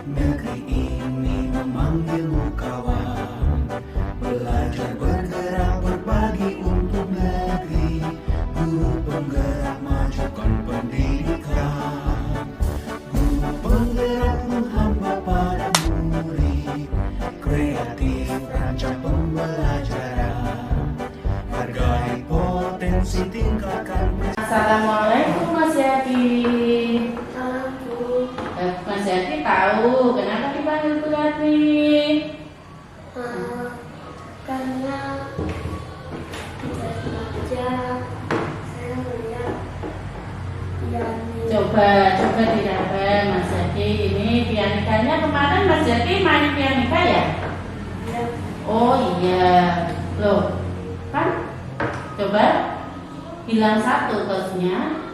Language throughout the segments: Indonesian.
Negeri ini memanggilmu kawan, belajar bergerak berbagi untuk negeri. Guru penggerak majukan pendidikan, guru penggerak menghamba para murid, kreatif rancang pembelajaran, hargai potensi tingkatkan. Assalamualaikum Mas Yati. Mas Yati tahu kenapa dipanggil Bu Yati? Karena tidak sengaja saya melihat pianika. Coba diraba Mas Yati. Ini pianikanya kemarin Mas Yati main pianika ya? Ya, Oh iya. Loh, kan? Coba bilang satu tosnya.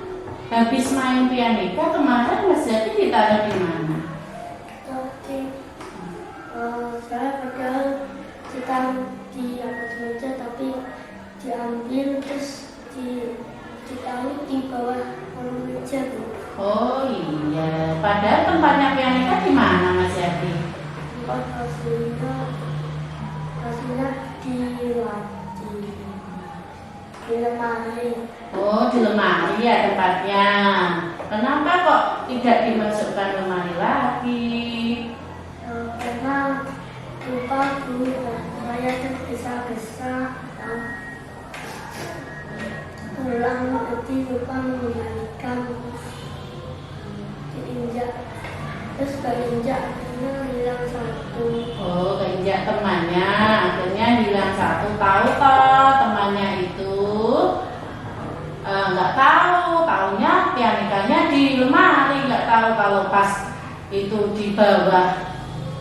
Habis main pianika kemarin Mas Yati ditaruh di mana? tapi saya padahal ditaruh di atas meja, tapi diambil terus ditaruh di bawah kolong meja Bu. Oh iya. Padahal tempatnya pianika di mana Mas Yati? Tempat aslinya di lemari. Oh, di lemari ya tempatnya. Kenapa kok tidak dimasukkan lemari lagi? Karena lupa Bu, saya tergesa-gesa pulang, jadi lupa mengembalikan, diinjak, terus keinjak akhirnya hilang satu. Oh, keinjak temannya, akhirnya hilang satu. Tahu toh temannya itu nggak tahu, taunya pianikanya di lemari, nggak tahu kalau pas itu di bawah,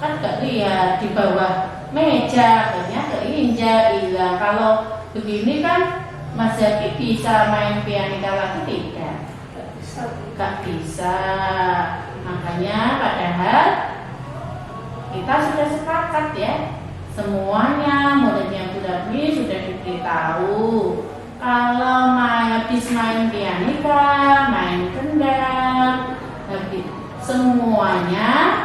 kan nggak lihat di bawah meja, akhirnya keinjak hilang. Kalau begini kan Mas Yati bisa main pianika lagi tidak? Gak bisa Bu. Gak bisa. Makanya padahal kita sudah sepakat ya, semuanya muridnya Bu Radmi sudah diberitahu kalau habis main pianika, main kendang, habis semuanya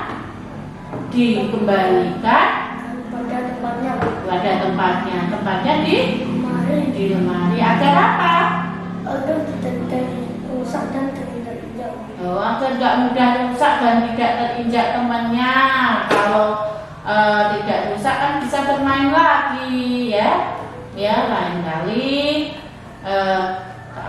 dikembalikan Pada tempatnya Bu. pada tempatnya di Lemari lemari. Agar apa? agar tidak rusak dan tidak injak. Oh, agar nggak mudah rusak dan tidak terinjak temannya. Kalau tidak rusak kan bisa bermain lagi ya. Ya lain kali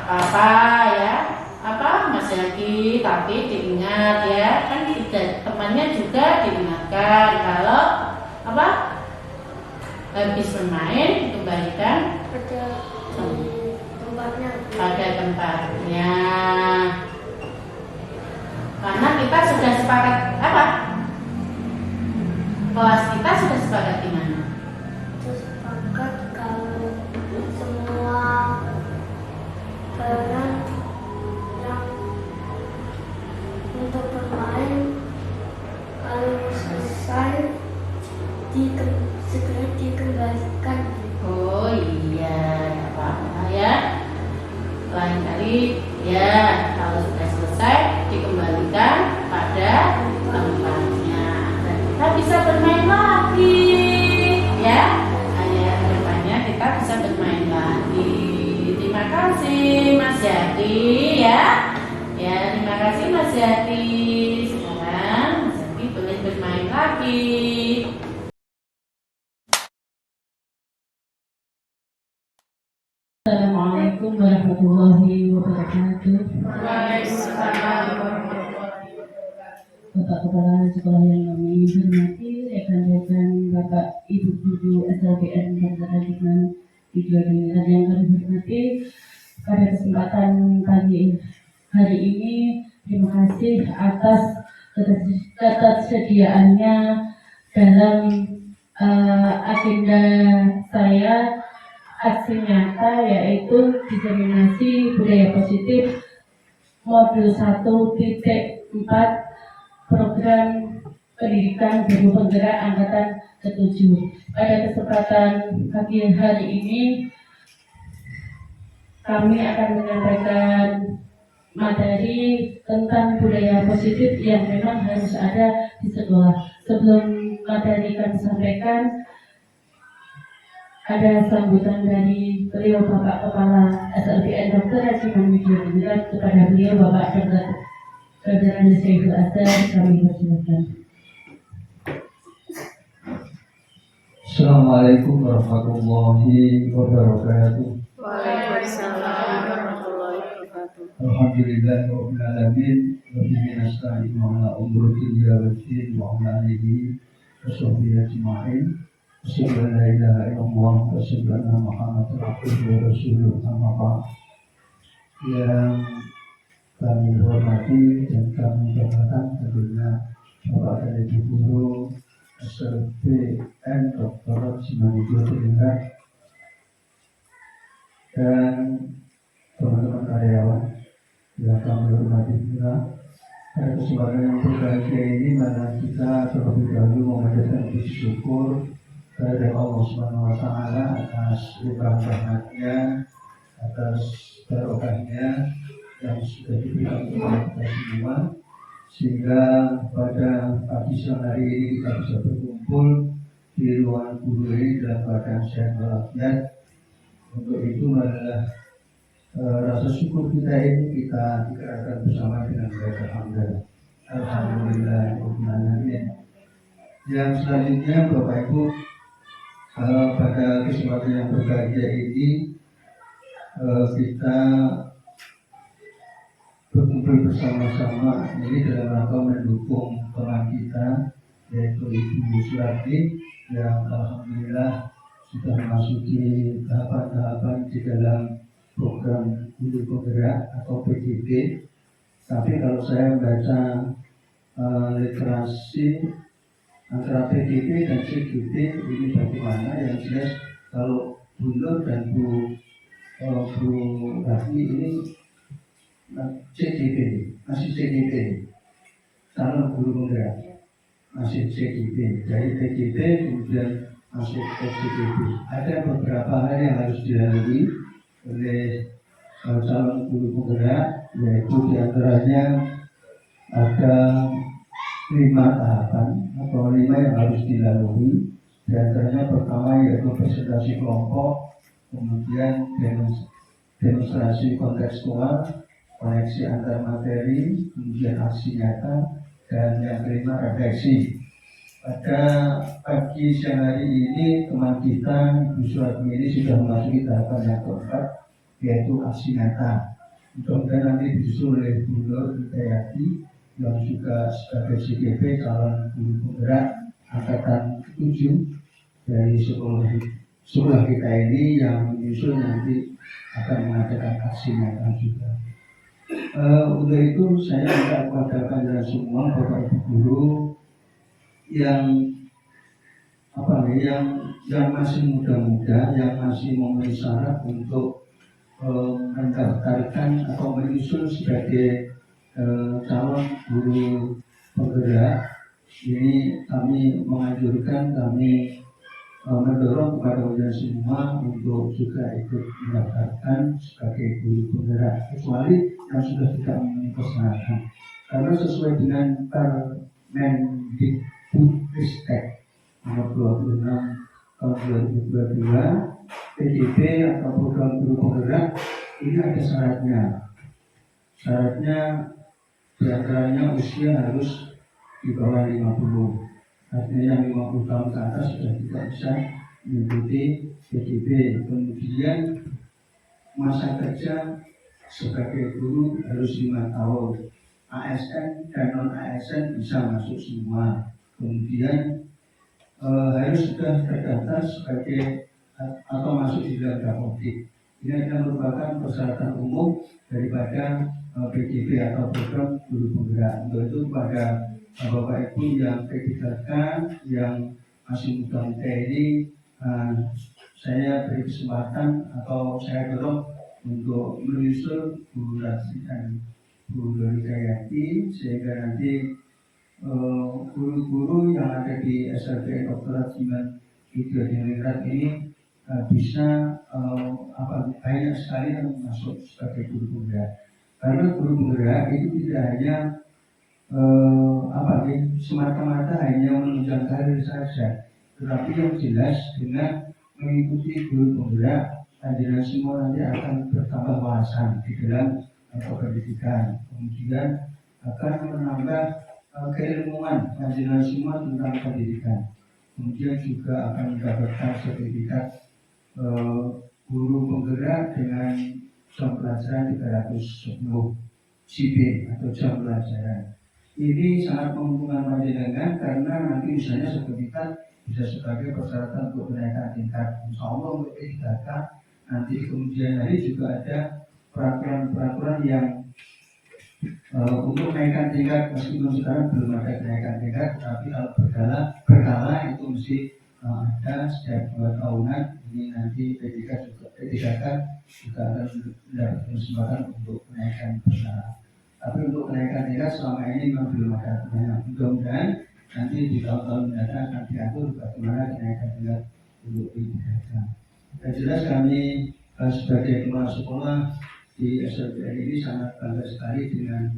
apa ya, apa Mas Yaki, tapi diingat ya, kan tidak, temannya juga diingatkan kalau apa habis bermain dikembalikan Pada tempatnya. karena kita sudah sepakat apa, kelas kita sudah sepakat di mana? Terus sepakat kalau semua barang yang untuk bermain kalau selesai segera dikembalikan. Oh iya, nggak apa-apa ya. Lain kali ya, kalau sudah selesai dikembalikan pada tempatnya dan kita bisa bermain lagi ya. Hanya depannya kita bisa bermain lagi. Terima kasih Mas Yati ya. Ya, terima kasih Mas Yati. Sekarang Mas Yati boleh bermain lagi. Assalamualaikum warahmatullahi wabarakatuh. Waalaikumsalam warahmatullahi wabarakatuh. Bapak Kepala Sekolah yang kami hormati, rekan-rekan Bapak Ibu Guru SLBN Bangsa Dengan Video Dengar yang kami hormati, pada kesempatan pagi hari ini terima kasih atas ketersediaannya dalam agenda saya aksi nyata, yaitu diseminasi budaya positif modul 1.4 program pendidikan guru penggerak angkatan ke-7. Pada kesempatan pagi hari ini kami akan menyampaikan materi tentang budaya positif yang memang harus ada di sekolah. Sebelum materi kami sampaikan, ada sambutan dari beliau Bapak Kepala SLBN Dr. Rajiman Widya kepada beliau Bapak Dr. Andi Saiful Azhar, kami persilakan. Assalamualaikum warahmatullahi wabarakatuh. Waalaikumsalam warahmatullahi wabarakatuh. Alhamdulillah rabbil alamin wa bihi nasta'inu ala umuri dunya waddin wa ala alihi wa sahbihi ajma'in. Asyhadu an la ilaha illallah wa asyhadu anna Muhammadan abduhu wa rasuluh. Amma ba'd. Yang kami hormati dan kami banggakan tentunya Bapak dan Ibu Guru SLBN Dr. Rajiman Widya dan teman-teman karyawan yang kami hormati juga. Pada kesempatan yang berbahagia ini, mana kita terlebih dahulu memanjatkan puji syukur kepada Allah Subhanahu Wa Taala atas limpahan rahmatnya, atas barokahnya yang sudah diberikan kepada kita semua, sehingga pada pagi siang hari ini kita bisa berkumpul di ruangan guru ini dalam keadaan sehat walafiat. Untuk itu adalah rasa syukur kita ini kita dikerahkan bersama dengan baik. Alhamdulillah. Yang selanjutnya Bapak Ibu, pada kesempatan yang berbahagia ini kita berkumpul bersama-sama ini dalam rangka mendukung teman kita yaitu Ibu Surati yang alhamdulillah sudah memasuki tahapan-tahapan di dalam program Guru Penggerak atau PGP. Tapi kalau saya membaca literasi antara PGP dan CGP ini bagaimana, yang jelas kalau Bu Nur dan Bu Raffi ini CGP, masih CGP, calon guru penggerak masih CGP, dari PGP kemudian masuk ke CGP. Ada beberapa hal yang harus dilalui oleh calon guru penggerak, yaitu diantaranya ada 5 tahapan atau 5 yang harus dilalui. Diantaranya pertama yaitu presentasi kelompok, kemudian demonstrasi kontekstual, koneksi antar materi, kemudian aksi nyata, dan yang kelima refleksi. Pada pagi siang hari ini teman kita Bu Suratmi ini sudah memasuki tahapan yang keempat, yaitu aksi nyata. Mudah-mudahan nanti disusul oleh Bu Nur Hidayati yang juga sebagai CGP calon guru penggerak angkatan 7 dari sekolah kita ini yang menyusul nanti akan mengadakan aksi nyata juga. Untuk itu saya minta kepada kalian semua Bapak Ibu guru yang masih muda-muda, yang masih memenuhi syarat untuk mendaftarkan atau menyusul sebagai calon guru penggerak. Ini kami menganjurkan, kami mendorong kepada kalian semua untuk juga ikut mendaftarkan sebagai guru penggerak, kecuali yang sudah tidak memenuhi persyaratan. Karena sesuai dengan Permendikbudristek nomor 26 tahun 2022, PGP atau program guru penggerak ini ada syaratnya. Syaratnya diantaranya usia harus di bawah 50. Artinya 50 tahun ke atas sudah tidak bisa mengikuti PGP. Kemudian masa kerja sebagai guru harus 5 tahun. ASN dan non-ASN bisa masuk semua. Kemudian harus sudah terdaftar sebagai atau masuk di dalam Dapodik. Ini adalah merupakan persyaratan umum daripada PGP atau program guru penggerak. Untuk itu pada Bapak Ibu yang P3K yang masih muda-muda ini, saya beri kesempatan atau saya dorong untuk menyusul Bu Rasi dan Bu Hidayati, sehingga nanti guru-guru yang ada di SLBN Dr. Rajiman Widya ini bisa banyak sekali yang masuk sebagai guru penggerak. Karena guru penggerak itu tidak hanya semata-mata hanya menunjang karir saja, tetapi yang jelas dengan mengikuti guru penggerak, panjenengan semua nanti akan bertambah wawasan di dalam pendidikan, kemudian akan menambah keilmuan panjenengan semua tentang pendidikan, kemudian juga akan mendapatkan sertifikat guru penggerak dengan jam pelajaran 310 CP atau jam pelajaran. Ini sangat menguntungkan panjenengan karena nanti misalnya sertifikat bisa sebagai persyaratan untuk kenaikan tingkat. Insya Allah untuk P3K nanti kemudian hari juga ada peraturan-peraturan yang untuk kenaikan tingkat, meskipun sekarang belum ada kenaikan tingkat, tapi kalau berkala itu mesti ada setiap 2 tahunan. Ini nanti P3K juga akan mendapat kesempatan untuk kenaikan berkala. Tapi untuk kenaikan tingkat selama ini memang belum ada. Mudah-mudahan nanti di tahun-tahun mendatang akan diatur bagaimana kenaikan tingkat untuk P3K. Dan jelas kami sebagai kepala sekolah di SLBN ini sangat bangga sekali dengan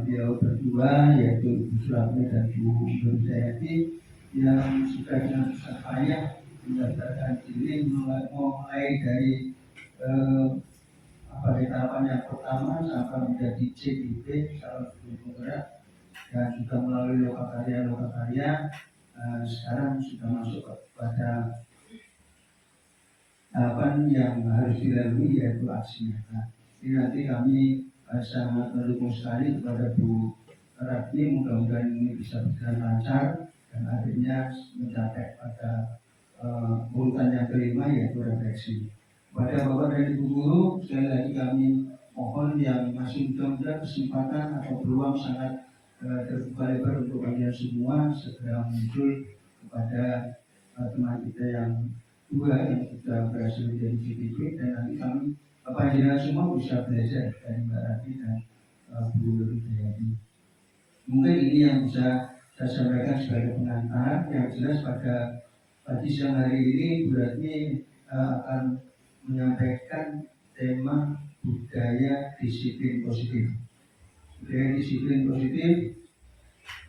beliau berdua, yaitu Ibu Suratmi dan Bu Nurjayati, yang sudah dengan susah payah mendaftarkan diri mulai dari tahapan yang pertama sampai menjadi CIP calon guru penggerak, dan juga melalui lokakarya sekarang sudah masuk kepada tahapan yang harus dilalui, yaitu aksi nyata. Ini nanti kami sangat mendukung sekali kepada Bu Ratni, mudah-mudahan ini bisa berjalan lancar dan akhirnya mencapai pada urutan yang kelima, yaitu refleksi. Pada Bapak dan Ibu Guru, sekali lagi kami mohon yang masih muda-muda kesempatan atau peluang sangat terbuka lebar untuk kalian semua segera muncul kepada teman kita yang dua yang sudah berhasil menjadi CPP, dan nanti kami panjenengan semua bisa belajar dari Mbak Rati dan Bu Nurjayati. Mungkin ini yang bisa saya sampaikan sebagai pengantar. Yang jelas pada pagi siang hari ini Bu Ratni akan menyampaikan tema budaya disiplin positif. Budaya disiplin positif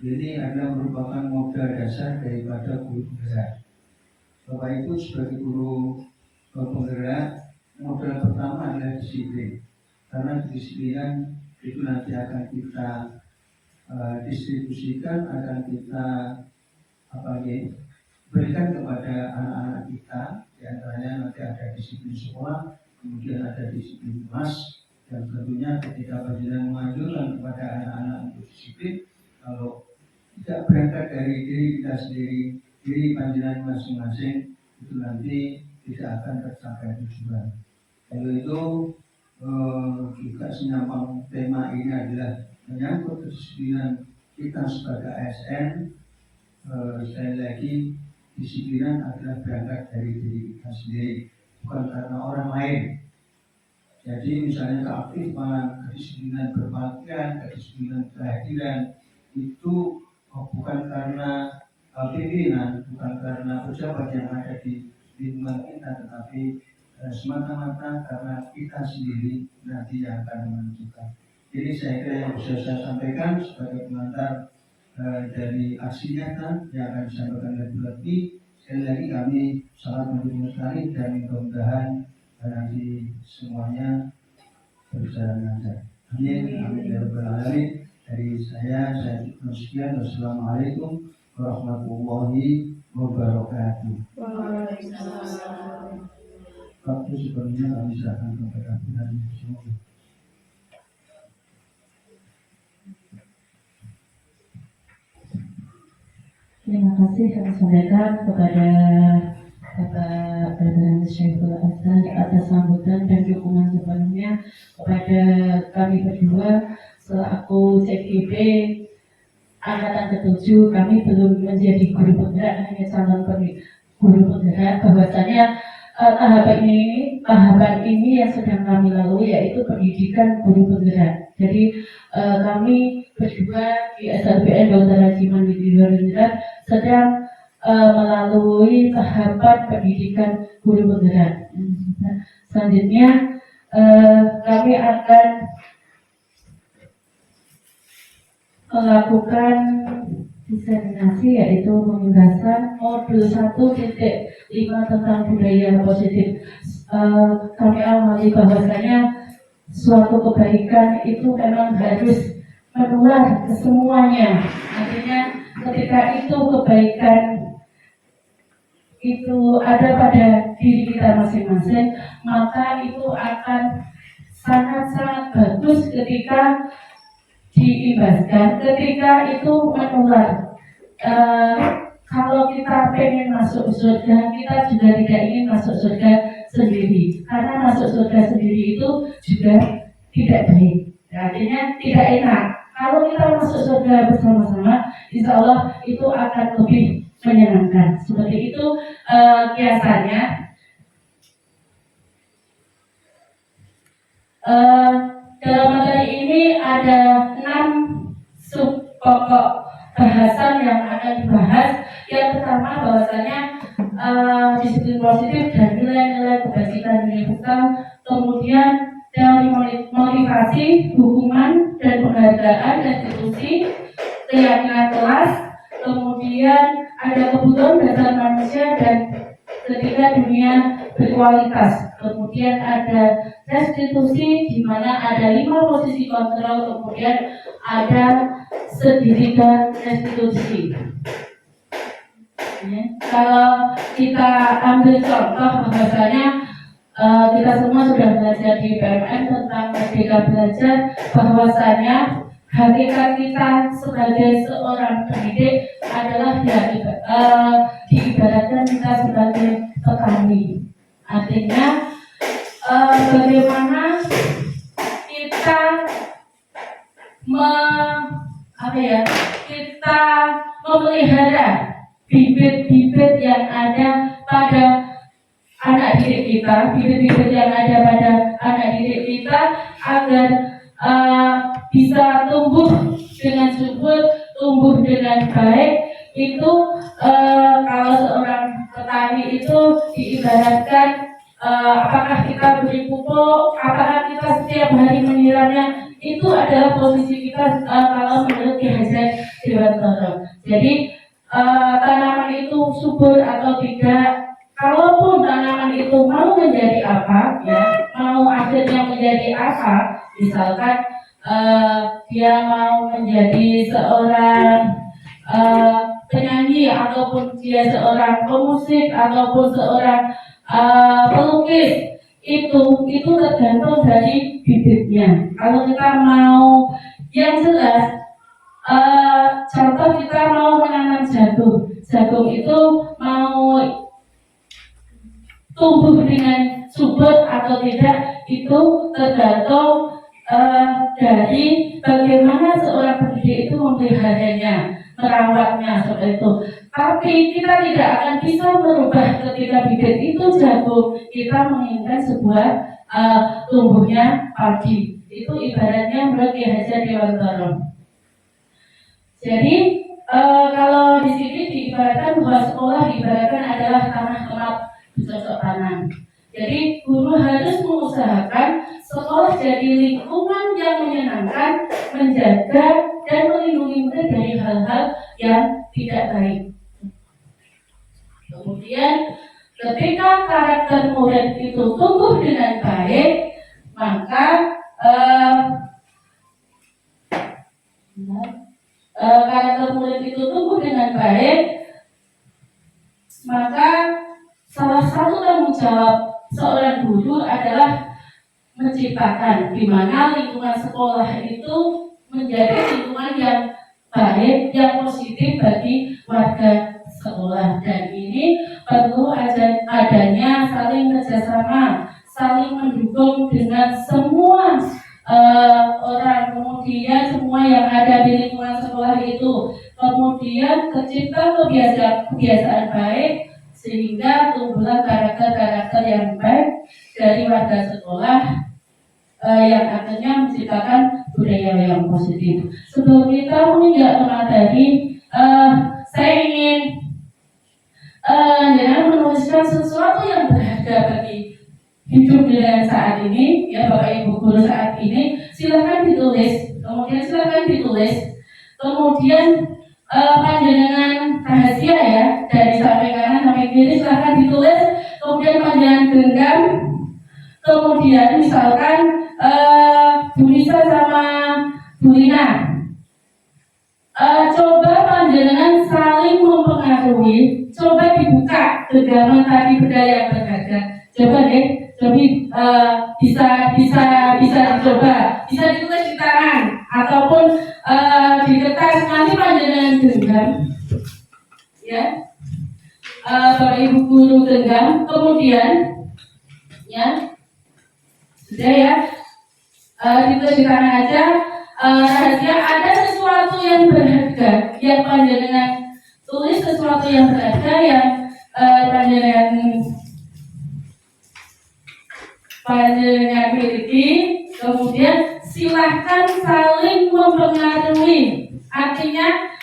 ini adalah merupakan modal dasar daripada guru penggerak. Bapak Ibu sebagai guru penggerak, modal pertama adalah disiplin. Karena kedisiplinan itu nanti akan kita distribusikan, akan kita berikan kepada anak-anak kita. Di antaranya nanti ada disiplin sekolah, kemudian ada disiplin kelas, dan tentunya ketika panjenengan menganjurkan kepada anak-anak untuk disiplin, kalau tidak berangkat dari diri kita sendiri, diri panjenengan masing-masing, itu nanti tidak akan tercapai tujuan. Lalu itu juga senyampang tema ini adalah menyangkut kedisiplinan kita sebagai ASN. Sekali lagi, disiplinan adalah berangkat dari diri kita sendiri, bukan karena orang lain. Jadi misalnya keaktifan, kedisiplinan berpakaian, kedisiplinan kehadiran itu bukan karena pimpinan, bukan karena pejabat yang ada di lingkungan kita, tetapi semata-mata karena kita sendiri nanti yang akan menentukan. Jadi saya kira yang bisa saya sampaikan sebagai pengantar dari aksi nyata yang akan disampaikan oleh Bu Ratni. Sekali lagi kami sangat mendukung sekali dan mudah-mudahan nanti semuanya berjalan lancar. Amin. Amin ya rabbal alamin. Dari saya cukup sekian. Wassalamualaikum warahmatullahi wabarakatuh. Waalaikumsalam. Waktu sebenarnya kami serahkan kepada Bu Ratni. Terima kasih kami sampaikan kepada Bapak Dr. Syaiful Hasan atas sambutan dan dukungan sepenuhnya kepada kami berdua selaku CGP angkatan ke-7. Kami belum menjadi guru penggerak, hanya calon guru penggerak. Bahwasanya tahapan ini yang sedang kami lalui yaitu pendidikan guru penggerak. Jadi kami berdua di SLBN Dr. Rajiman Widiwardana sedang melalui tahapan pendidikan guru penggerak. Selanjutnya kami akan melakukan diseminasi, yaitu pembahasan modul 1.5 tentang budaya positif. Kami amati bahwasanya suatu kebaikan itu memang harus menular ke semuanya. Artinya ketika itu kebaikan itu ada pada diri kita masing-masing, maka itu akan sangat-sangat bagus ketika diimbaskan, ketika itu menular. Kalau kita pengen masuk surga, kita juga tidak ingin masuk surga sendiri, karena masuk surga sendiri itu juga tidak baik. Artinya tidak enak. Kalau kita masuk surga bersama-sama, insya Allah itu akan lebih menyenangkan. Seperti itu kiasannya. Dalam materi ini ada 6 sub pokok bahasan yang akan dibahas. Yang pertama bahwasanya disiplin positif dan nilai-nilai kebajikan universal, kemudian teori motivasi, hukuman dan penghargaan institusi, keyakinan kelas, kemudian ada kebutuhan dasar manusia, dan ketiga dunia berkualitas. Kemudian ada restitusi, di mana ada 5 posisi kontrol, kemudian ada sedirikan restitusi. Kalau kita ambil contoh bahwasanya kita semua sudah belajar di PMN tentang Merdeka Belajar, bahwasanya hakikat kita sebagai seorang pendidik adalah diibaratkan kita sebagai petani. Artinya bagaimana kita kita memelihara bibit-bibit yang ada pada anak didik kita, bibit-bibit yang ada pada anak didik kita agar bisa tumbuh dengan subur, tumbuh dengan baik. Itu kalau seorang petani itu diibaratkan apakah kita beri pupuk, apakah kita setiap hari menyiramnya, itu adalah posisi kita kalau menurut Ki Hajar Dewantara. Jadi tanaman itu subur atau tidak, kalaupun tanaman itu mau menjadi apa, ya, mau akhirnya menjadi apa, misalkan dia mau menjadi seorang penyanyi, ataupun dia seorang pemusik, ataupun seorang pelukis, itu tergantung dari bibitnya. Kalau kita mau yang jelas, contoh kita mau menanam jagung itu mau tumbuh dengan subur atau tidak, itu tergantung dari bagaimana seorang pendidik itu memeliharanya, merawatnya, seperti itu. Tapi kita tidak akan bisa merubah ketika bibit itu jagung, kita menginginkan sebuah tumbuhnya padi. Itu ibaratnya menurut Ki Hajar Dewantara. Jadi kalau di sini diibaratkan bahwa sekolah diibaratkan adalah tanah tempat bercocok tanam. Jadi guru harus mengusahakan sekolah jadi lingkungan yang menyenangkan, menjaga dan melindungi murid dari hal-hal yang tidak baik. Kemudian ketika karakter murid itu tumbuh dengan baik, maka karakter murid itu tumbuh dengan baik, maka salah satu tanggung jawab seorang guru adalah menciptakan di mana lingkungan sekolah itu menjadi lingkungan yang baik, yang positif bagi warga sekolah. Dan ini perlu adanya saling kerjasama, saling mendukung dengan semua orang, kemudian semua yang ada di lingkungan sekolah itu, kemudian tercipta kebiasaan baik, sehingga tumbuhlah karakter-karakter yang baik dari warga sekolah yang akhirnya menciptakan budaya yang positif. Sebelum kita menginjak ke materi, saya ingin menuliskan sesuatu yang berharga bagi hidup dengan saat ini, ya Bapak Ibu guru saat ini. Silakan ditulis, kemudian silakan ditulis Kemudian panjenengan rahasia ya, dari samping kanan sampai kiri silahkan ditulis. Kemudian panjenengan genggam. Kemudian misalkan Bu Nisa sama Bu Lina, coba panjenengan saling mempengaruhi. Coba dibuka genggaman tadi benda yang berharga. Coba deh, bisa dicoba, bisa ditulis di tangan ataupun di kertas. Nanti panjenengan genggam, ya, Bapak Ibu guru genggam. Kemudian, ya, sudah ya, ditulis di tangan aja. Rahasia, ada sesuatu yang berharga yang panjenengan tulis, sesuatu yang berharga yang panjenengan miliki. Kemudian silahkan saling mempengaruhi. Artinya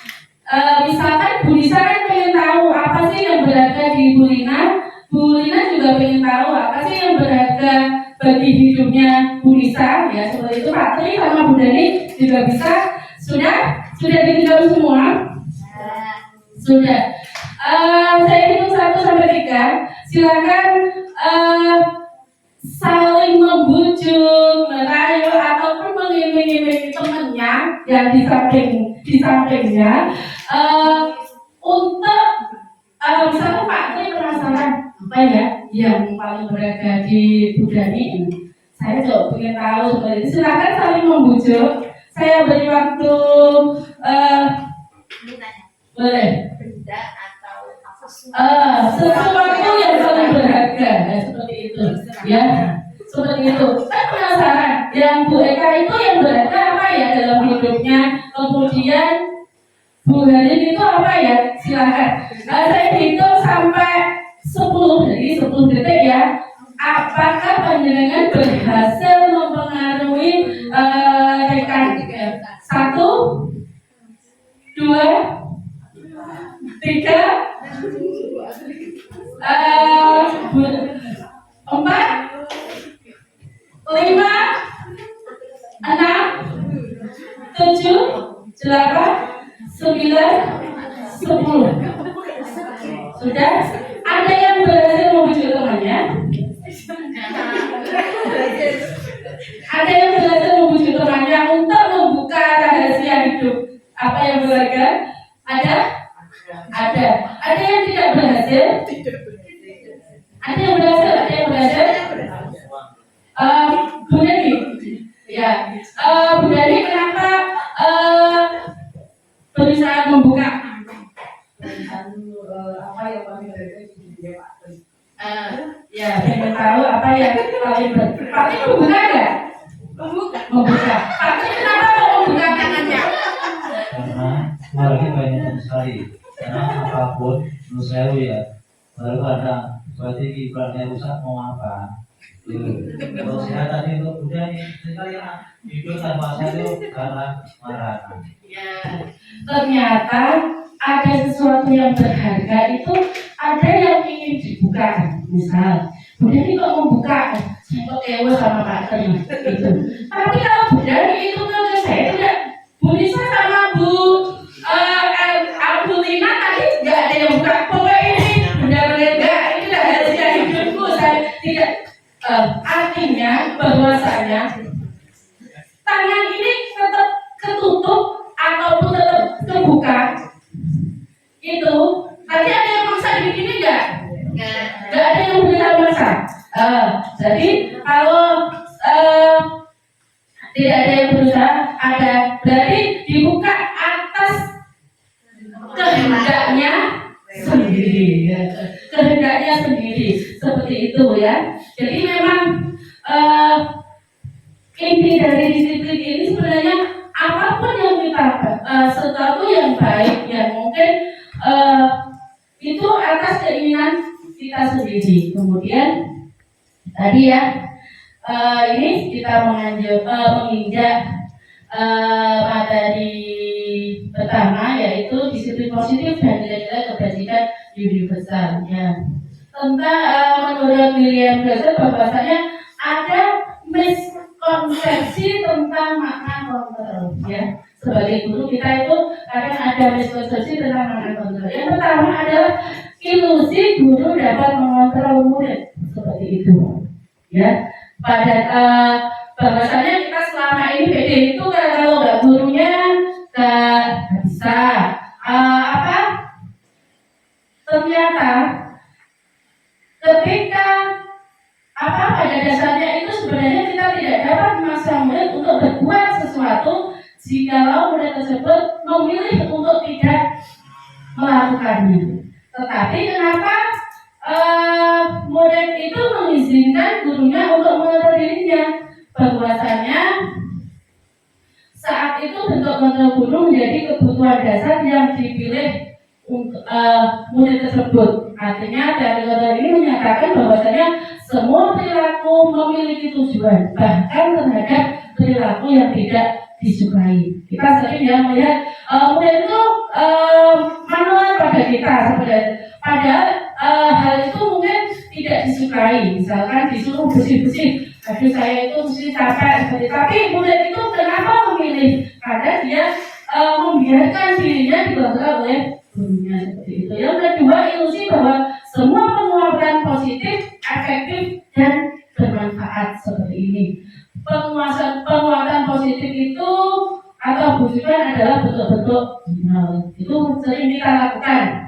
misalkan Bu Nisa kan pengen tahu apa sih yang berharga di Bu Lina juga pengen tahu apa sih yang berharga bagi hidupnya Bu Nisa, ya seperti itu. Pak Tri sama Bu Dani juga bisa. Sudah ditinggal semua? Sudah. Saya hitung 1 sampai 3. Silakan saling membujuk, merayu ataupun mengiming-imingi temannya yang di sampingnya untuk misalnya Pak Tri penasaran apa ya yang paling berharga di Bu Dani. Saya juga ingin tahu seperti itu. Silakan saling membujuk. Saya beri waktu boleh. Benda atau apa Sesuatu yang paling berharga, ya, seperti itu, ya, seperti itu. Saya penasaran, yang Bu Eka itu yang berharga apa ya dalam hidupnya? Kemudian Bu Harin itu apa ya? Silakan. Saya hitung sampai 10, jadi 10 detik ya. Apakah panjenengan berhasil mempengaruhi rekan? 1, 2, 3, 4, 5, 6, 7, 8, 9, 10. Sudah? Ada yang berhasil membujuk temannya? Ada yang berhasil membujuk temannya untuk membuka rahasia hidup apa yang berharga? Ada? Ada. Ada yang tidak berhasil? Ada yang berhasil? Ada yang berhasil? Bu Dani? Ya. Bu Dani kenapa berusaha membuka? Apa yang paling berharga di dunia Pak Tri? Ya, pengen tahu apa yang paling berharga. Pak Tri membuka nggak? Membuka. Pak Tri kenapa mau membuka tangannya? Karena lagi banyak sekali. Karena apapun menurut saya ya baru ada berarti kiprahnya rusak mau apa? Kalau saya tadi untuk udah nih sekali ya hidup tanpa saya itu karena marah. Ya, ternyata ada sesuatu yang berharga itu ada yang ingin dibuka. Misal, Bu Dani kok membuka, saya kok ewe sama Pak Tri gitu. Tapi kalau Bu Dani itu menurut saya tidak. Bu Nisa sama Bu Lina tadi nggak ada yang buka. Pokoknya ini benar-benar nggak, ini rahasia hidupku. Saya tidak. Artinya bahwasanya tangan ini tetap ketutup ataupun tetap terbuka. Itu tadi ada yang maksa begini nggak? Nggak ada yang benar maksa. Jadi kalau tidak ada yang berusaha, ada berarti dibuka atas kehendaknya sendiri, ya. Kehendaknya sendiri seperti itu ya. Jadi memang inti dari disiplin ini sebenarnya apapun yang kita sesuatu yang baik yang mungkin itu atas keinginan kita sendiri. Kemudian tadi ya ini kita menginjak materi pertama yaitu disiplin positif dan nilai-nilai kebajikan universal ya. Tentang menurut William Glasser bahwasanya ada miskonsepsi tentang makna kontrol ya. sebagai guru kita itu kadang ada miskonsepsi tentang makna kontrol. Yang pertama adalah ilusi guru dapat mengontrol murid seperti itu, ya. Pada bahwasanya kita selama ini PD itu kalau nggak gurunya nggak bisa. Ternyata ketika pada dasarnya itu sebenarnya kita tidak dapat memaksa murid untuk berbuat sesuatu jikalau murid tersebut memilih untuk tidak melakukannya. Tetapi kenapa murid itu mengizinkan gurunya untuk mengontrol dirinya? Bahwasanya saat itu bentuk kontrol guru menjadi kebutuhan dasar yang dipilih untuk murid tersebut. Artinya dari kontrol ini menyatakan bahwasanya semua perilaku memiliki tujuan, bahkan terhadap perilaku yang tidak disukai. Kita sering ya melihat murid itu manual pada kita sebenarnya. Padahal hal itu mungkin tidak disukai. Misalkan disuruh bersih-bersih, aduh saya itu mesti capek seperti. Tapi murid itu kenapa memilih? Karena dia membiarkan dirinya dikontrol oleh gurunya seperti itu. Yang kedua, ilusi bahwa semua penguatan positif, efektif dan bermanfaat seperti ini. Penguatan positif itu atau bujukan adalah bentuk-bentuk itu sering kita lakukan.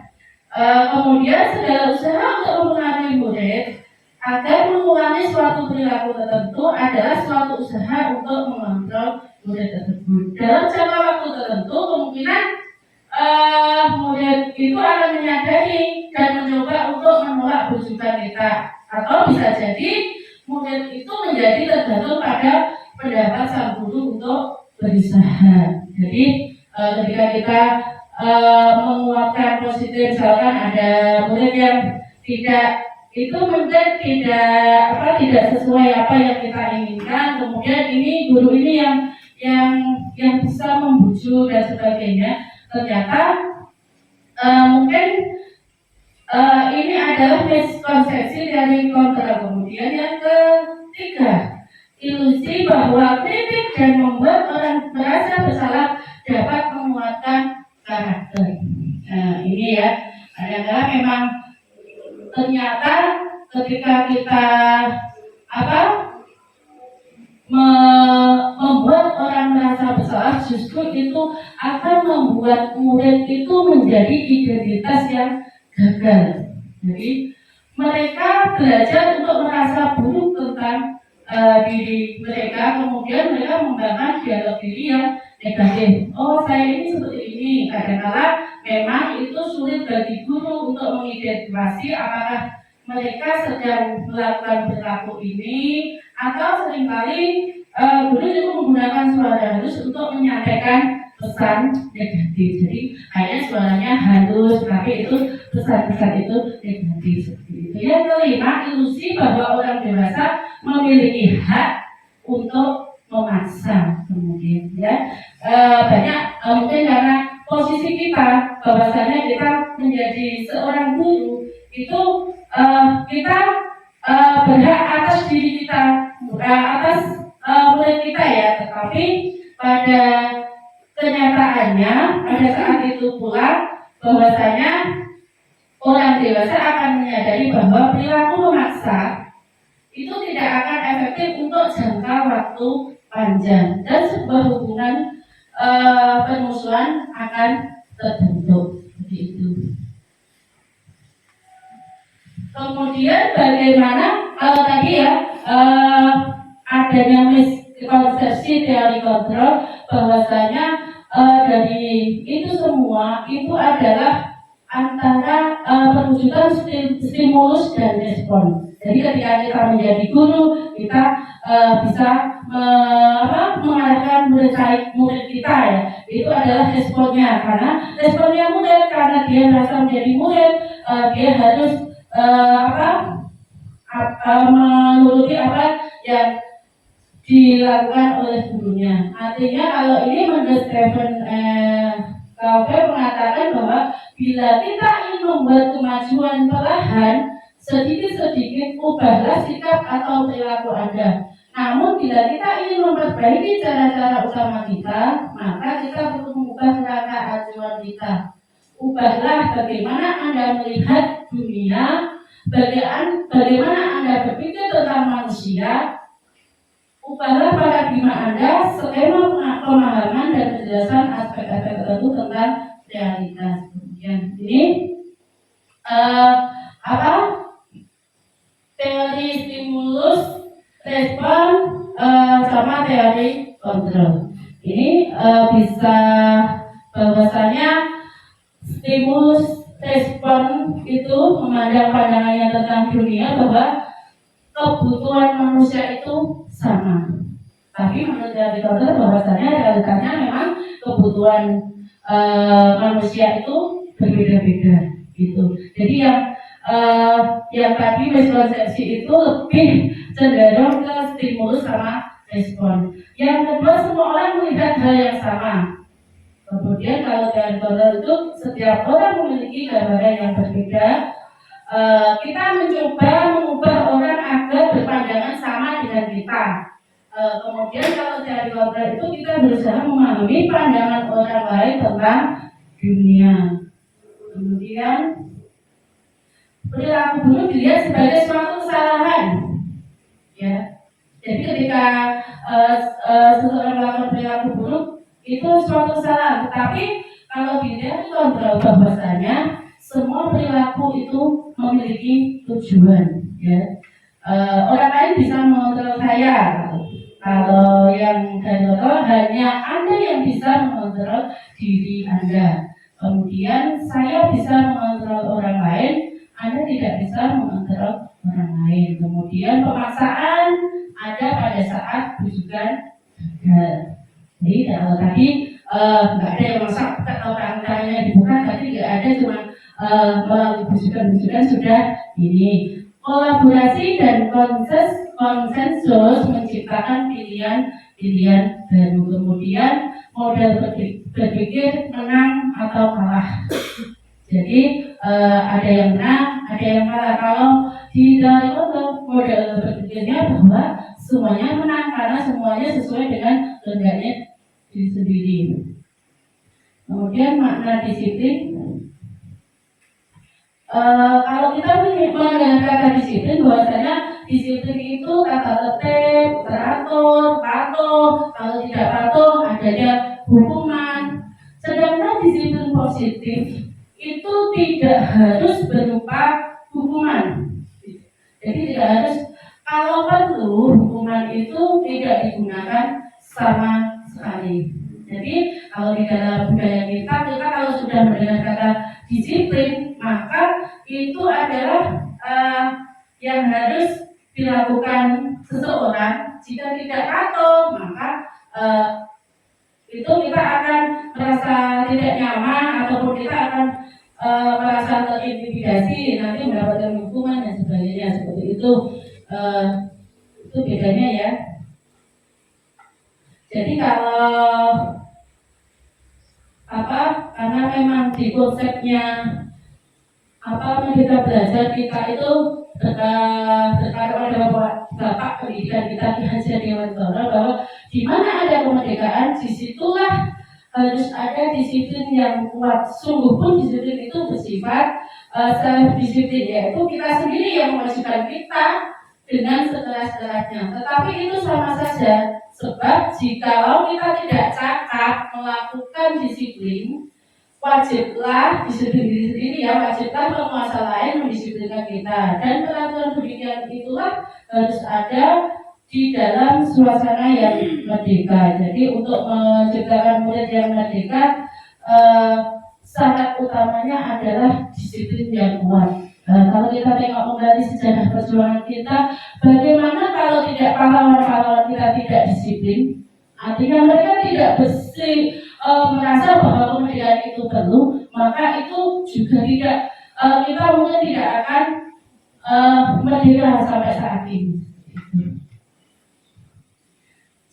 Kemudian segala usaha untuk mempengaruhi murid agar mengulangi suatu perilaku tertentu adalah suatu usaha untuk mengontrol murid tersebut. Dalam jangka waktu tertentu kemungkinan murid itu akan menyadari dan mencoba untuk menolak bujukan kita, atau bisa jadi murid itu menjadi tergantung pada pendapat sang guru untuk berusaha. Jadi ketika kita menguatkan positif, misalkan ada murid yang mungkin tidak sesuai apa yang kita inginkan, kemudian ini guru ini yang bisa membujuk dan sebagainya. Ternyata mungkin ini adalah miskonsepsi dari kontrol. Kemudian yang ketiga, ilusi bahwa kritik dan membuat orang merasa bersalah dapat menguatkan karakter. Nah, ini ya, kadang-kadang memang ternyata ketika kita membuat orang merasa bersalah, justru itu akan membuat murid itu menjadi identitas yang gagal. Jadi mereka belajar untuk merasa buruk tentang diri mereka, kemudian mereka mengembangkan dialog diri yang negatif. Oh, saya ini seperti ini. Kadang-kadang memang itu sulit bagi guru untuk mengidentifikasi apakah mereka sedang melakukan perilaku ini, atau seringkali guru juga menggunakan suara halus untuk menyampaikan pesan negatif. Jadi hanya suaranya halus, tapi itu pesan-pesan itu negatif seperti itu. Yang kelima, ilusi bahwa orang dewasa memiliki hak untuk memaksa. Kemudian ya banyak mungkin karena posisi kita, bahwasanya kita menjadi seorang guru itu kita berhak atas diri kita, atas murid kita ya. Tetapi pada kenyataannya pada saat itu pula bahwasanya orang dewasa akan menyadari bahwa perilaku memaksa itu tidak akan efektif untuk jangka waktu panjang, dan sebuah hubungan permusuhan akan terbentuk seperti itu. Kemudian bagaimana kalau tadi ya adanya miskonsepsi teori kontrol, bahwasanya dari itu semua itu adalah antara perwujudan stimulus dan respon. Jadi ketika kita menjadi guru, kita bisa mengarahkan murid kita ya. Itu adalah responnya, karena responnya murid karena dia merasa menjadi murid, dia harus menuruti apa yang dilakukan oleh gurunya. Artinya kalau ini menurut Stephen Covey mengatakan bahwa bila kita ingin membuat kemajuan perlahan, sedikit-sedikit ubahlah sikap atau perilaku Anda. Namun bila kita ingin memperbaiki cara-cara utama kita, maka kita perlu mengubah kerangka acuan kita. Ubahlah bagaimana Anda melihat dunia, bagaimana Anda berpikir tentang manusia. Ubahlah paradigma Anda, skema pemahaman dan penjelasan aspek-aspek tertentu tentang realitas. Kemudian ini teori stimulus, respon, sama teori kontrol. Ini bisa bahwasanya stimulus respon itu memandang pandangannya tentang dunia bahwa kebutuhan manusia itu sama. Tapi menurut teori kontrol bahwasanya realitanya memang kebutuhan manusia itu berbeda-beda gitu. Jadi yang tadi miskonsepsi itu lebih cenderung ke stimulus sama respon. Yang kedua, semua orang melihat hal yang sama. Kemudian kalau teori kontrol itu setiap orang memiliki gambaran yang berbeda. Kita mencoba mengubah orang agar berpandangan sama dengan kita. Kemudian kalau teori kontrol itu kita berusaha memahami pandangan orang lain tentang dunia. Kemudian perilaku buruk dilihat sebagai suatu kesalahan, ya. Jadi ketika seseorang melakukan perilaku buruk itu suatu kesalahan. Tetapi kalau dilihat kontrol bahwasanya semua perilaku itu memiliki tujuan, ya. Orang lain bisa mengontrol saya. Kalau yang kontrol hanya Anda yang bisa mengontrol diri Anda. Kemudian saya bisa mengontrol orang lain, Anda tidak bisa mengontrol orang lain. Kemudian pemaksaan ada pada saat bujukan gagal. Jadi kalau tadi nggak ada yang masak, kalau tangannya dibuka tadi nggak ada, cuma melalui bujukan sudah ini. Kolaborasi dan konsensus menciptakan pilihan baru. Kemudian model berpikir menang atau kalah. Jadi ada yang menang, ada yang kalah. Kalau di dalam model berpikirnya bahwa semuanya menang karena semuanya sesuai dengan kehendaknya diri sendiri. Kemudian makna disiplin. Kalau kita menggunakan kata disiplin, bahwasanya disiplin itu tata tertib, teratur, patuh. Kalau tidak patuh, adanya hukuman. Sedangkan disiplin positif itu tidak harus berupa hukuman. Jadi tidak harus, kalau perlu hukuman itu tidak digunakan sama sekali. Jadi kalau di dalam budaya kita kalau sudah mendengar kata disiplin, maka itu adalah yang harus dilakukan seseorang. Jika tidak patuh, maka itu kita akan merasa tidak nyaman, ataupun kita akan merasa terintimidasi, nanti mendapatkan hukuman dan sebagainya. Seperti itu bedanya, ya. Jadi kalau karena memang di konsepnya kita belajar kita itu berkaruan pada Bapak pendidikan kita Ki Hajar Dewantara, bahwa di mana ada kemerdekaan, disitulah harus ada disiplin yang kuat. Sungguh pun disiplin itu bersifat self-disiplin, yaitu kita sendiri yang mewajibkan kita dengan sekeras-kerasnya. Tetapi itu sama saja, sebab jikalau kita tidak cakap melakukan disiplin, wajiblah disiplin diri sendiri, ya, wajiblah penguasa lain mendisiplinkan kita. Dan peraturan pendidikan itulah harus ada di dalam suasana yang merdeka. Jadi untuk menciptakan murid yang merdeka, syarat utamanya adalah disiplin yang kuat. Kalau kita tengok kembali sejarah perjuangan kita, bagaimana kalau tidak pahlawan-pahlawan kita tidak disiplin? Artinya mereka tidak merasa bahwa kemerdekaan itu perlu, maka itu juga tidak, kita mungkin tidak akan merdeka sampai saat ini.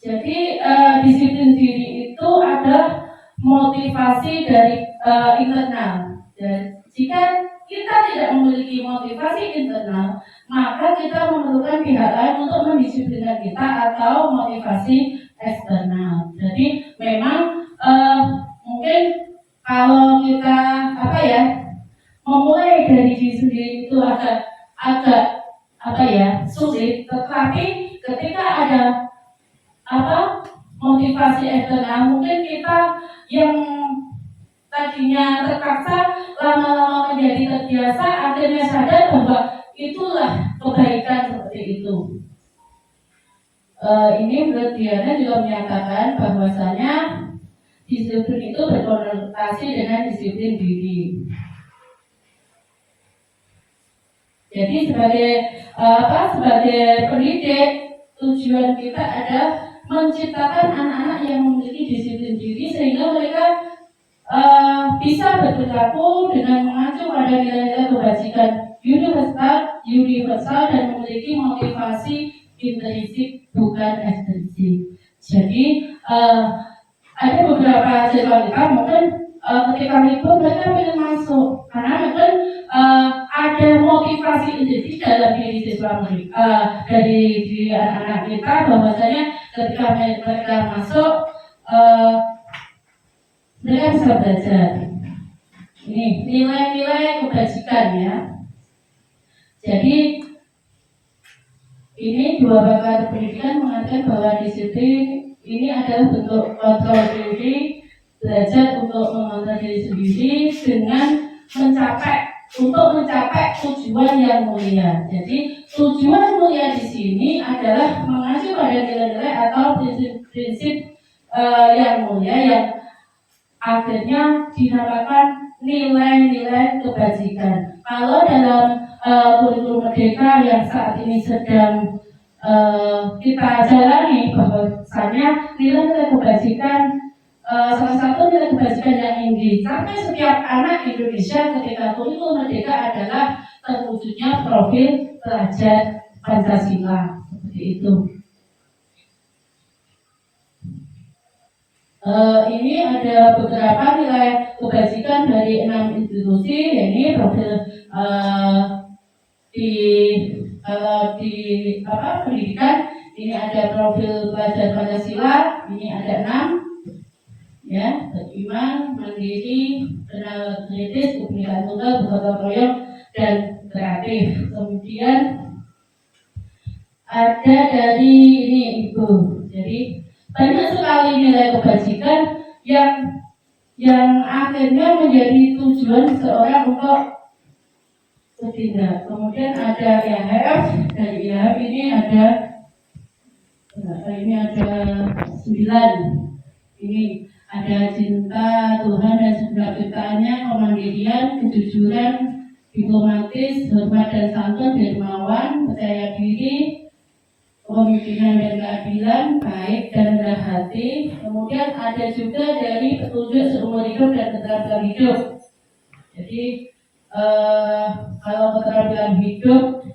Jadi disiplin diri itu adalah motivasi dari internal. Dan jika kita tidak memiliki motivasi internal, maka kita memerlukan pihak lain untuk mendisiplinkan kita atau motivasi eksternal. Jadi memang mungkin kalau kita memulai dari diri sendiri itu agak sulit, tetapi ketika ada motivasi eksternal, mungkin kita yang tadinya terpaksa lama-lama menjadi terbiasa, akhirnya sadar bahwa itulah kebaikan seperti itu. Ini menurut Diana juga menyatakan bahwasanya disiplin itu berkonotasi dengan disiplin diri. Jadi sebagai pendidik, tujuan kita adalah menciptakan anak-anak yang memiliki disiplin diri sehingga mereka bisa berperilaku dengan mengacu pada nilai-nilai kebajikan universal dan memiliki motivasi intrinsik bukan ekstrinsik. Jadi ada beberapa siswa kita mungkin ketika libur mereka ingin masuk karena mungkin ada motivasi intrinsik dalam diri siswa dari anak-anak kita bahwasanya ketika mereka masuk mereka bisa belajar. Ini nilai-nilai kebajikan ya. Jadi ini dua pakar pendidikan mengatakan bahwa disiplin ini adalah bentuk kontrol diri, belajar untuk mengontrol diri sendiri dengan mencapai tujuan yang mulia. Jadi tujuan mulia di sini adalah mengacu pada nilai-nilai atau prinsip-prinsip yang mulia yang akhirnya dinamakan nilai-nilai kebajikan. Kalau dalam kurikulum Merdeka yang saat ini sedang kita jalani, bahwasanya nilai-nilai kebajikan salah satu nilai kebajikan yang ingin dicapai setiap anak Indonesia ketika kurikulum Merdeka adalah terwujudnya profil pelajar Pancasila, seperti itu. Ini ada beberapa nilai kebajikan dari 6 institusi, yakni profil di pendidikan ini ada profil pelajar Pancasila, ini ada 6 ya, beriman, mandiri, kenal kritis, kebinekaan tunggal, bergotong royong, dan kreatif. Kemudian ada dari ini Ibu, jadi banyak sekali nilai kebajikan yang akhirnya menjadi tujuan seseorang untuk bertindak. Kemudian ada IHF, dari IHF ini ada 9. Ini ada cinta Tuhan dan segenap ciptaannya, kemandirian, kejujuran, diplomatis, hormat dan santun, dermawan, percaya diri, kepemimpinan dan keadilan, baik dan rendah hati. Kemudian ada juga dari petunjuk seumur hidup dan keterampilan hidup. Jadi kalau keterampilan hidup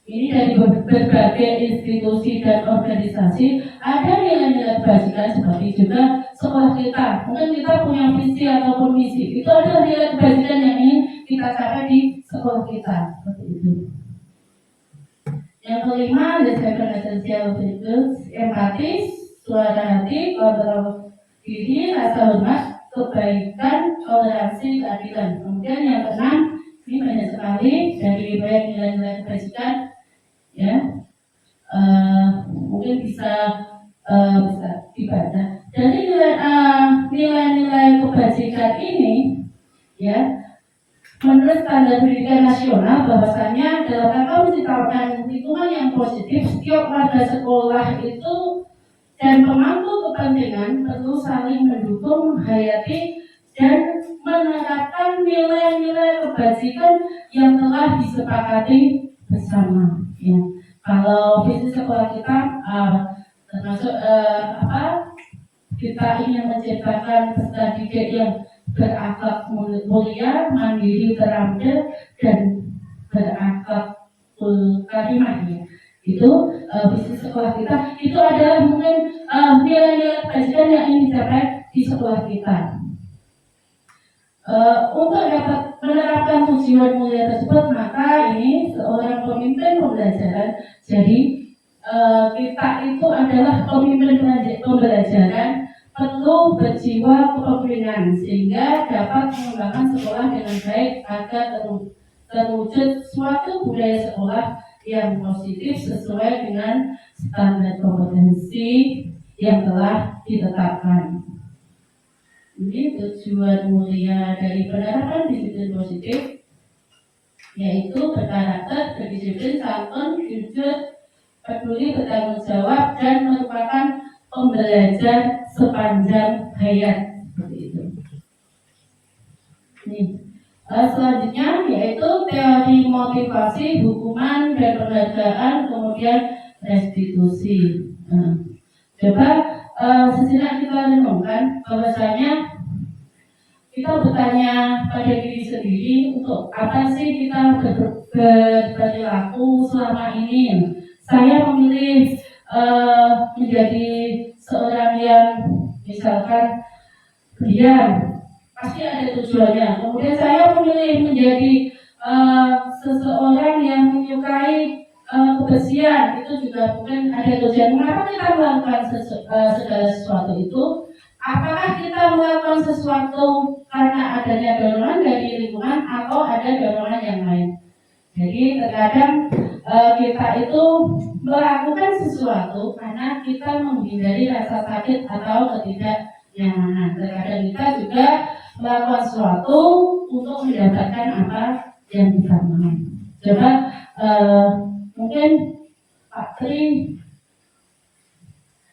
ini dari berbagai institusi dan organisasi ada nilai-nilai kebajikan seperti juga sekolah kita. Mungkin kita punya visi ataupun misi. Itu adalah nilai kebajikan yang ingin kita capai di sekolah kita. Seperti itu. Yang kelima, the seven essential virtues: empatis, suara hati, kontrol diri, rasa hormat, kebaikan, toleransi, keadilan. Kemudian yang keenam, ini banyak sekali dari banyak nilai-nilai kebajikan, ya, mungkin bisa dibaca. Dari nilai-nilai kebajikan ini, ya, menurut standar pendidikan nasional bahwasanya dalam rangka menciptakan lingkungan yang positif, setiap warga sekolah itu dan pemangku kepentingan perlu saling mendukung, menghayati, dan menerapkan nilai-nilai kebajikan yang telah disepakati bersama. Ya. Kalau visi sekolah kita termasuk kita ingin menciptakan peserta didik yang berakhlak mulia, mandiri, terampil, dan berakhlak karimah. Ya. Itu visi sekolah kita. Itu adalah mungkin nilai-nilai kebajikan yang ingin dicapai di sekolah kita. Untuk dapat menerapkan tujuan mulia tersebut, maka ini seorang pemimpin pembelajaran. Jadi kita itu adalah pemimpin pembelajaran perlu berjiwa kepemimpinan sehingga dapat mengembangkan sekolah dengan baik agar terwujud suatu budaya sekolah yang positif sesuai dengan standar kompetensi yang telah ditetapkan. Ini tujuan mulia dari penerapan disiplin positif, yaitu berkarakter, berdisiplin, santun, jujur, peduli, bertanggung jawab, dan merupakan pembelajar sepanjang hayat. Seperti itu. Selanjutnya yaitu teori motivasi, hukuman, dan penghargaan, kemudian restitusi. Coba sejenak kita renungkan bahwasanya kita bertanya pada diri sendiri, untuk apa sih kita berperilaku selama ini? Saya memilih menjadi seorang yang misalkan diam, pasti ada tujuannya. Kemudian saya memilih menjadi seseorang yang menyukai kebersihan, itu juga mungkin ada tujuan. Mengapa kita melakukan segala sesuatu itu? Apakah kita melakukan sesuatu karena adanya dorongan dari lingkungan atau ada dorongan yang lain? Jadi terkadang kita itu melakukan sesuatu karena kita menghindari rasa sakit atau ketidaknyamanan. Terkadang kita juga melakukan sesuatu untuk mendapatkan apa yang kita mau. Coba mungkin Pak Tri,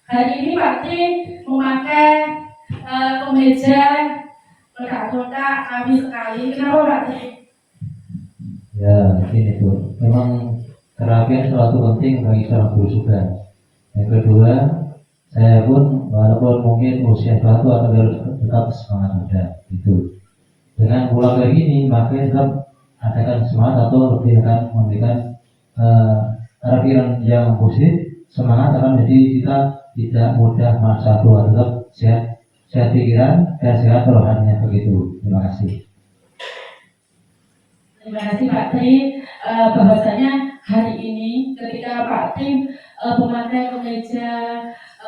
hari ini Pak Tri memakai kemeja kotak-kotak kami sekali. Kenapa Pak Tri? Ya, ini tuh. Memang kerapian suatu penting bagi seorang guru juga. Yang kedua, saya pun walaupun mungkin usia batu atau harus tetap semangat muda. Itu. Dengan pola kayak gini, maka tetap adakan semangat atau lebih akan memberikan pikiran yang positif, semangat akan menjadi kita tidak mudah merasa tua, tetap sehat pikiran dan sehat rohaninya begitu. Terima kasih. Terima kasih Pak Tri. Bahwasanya hari ini ketika Pak Tri memakai kemeja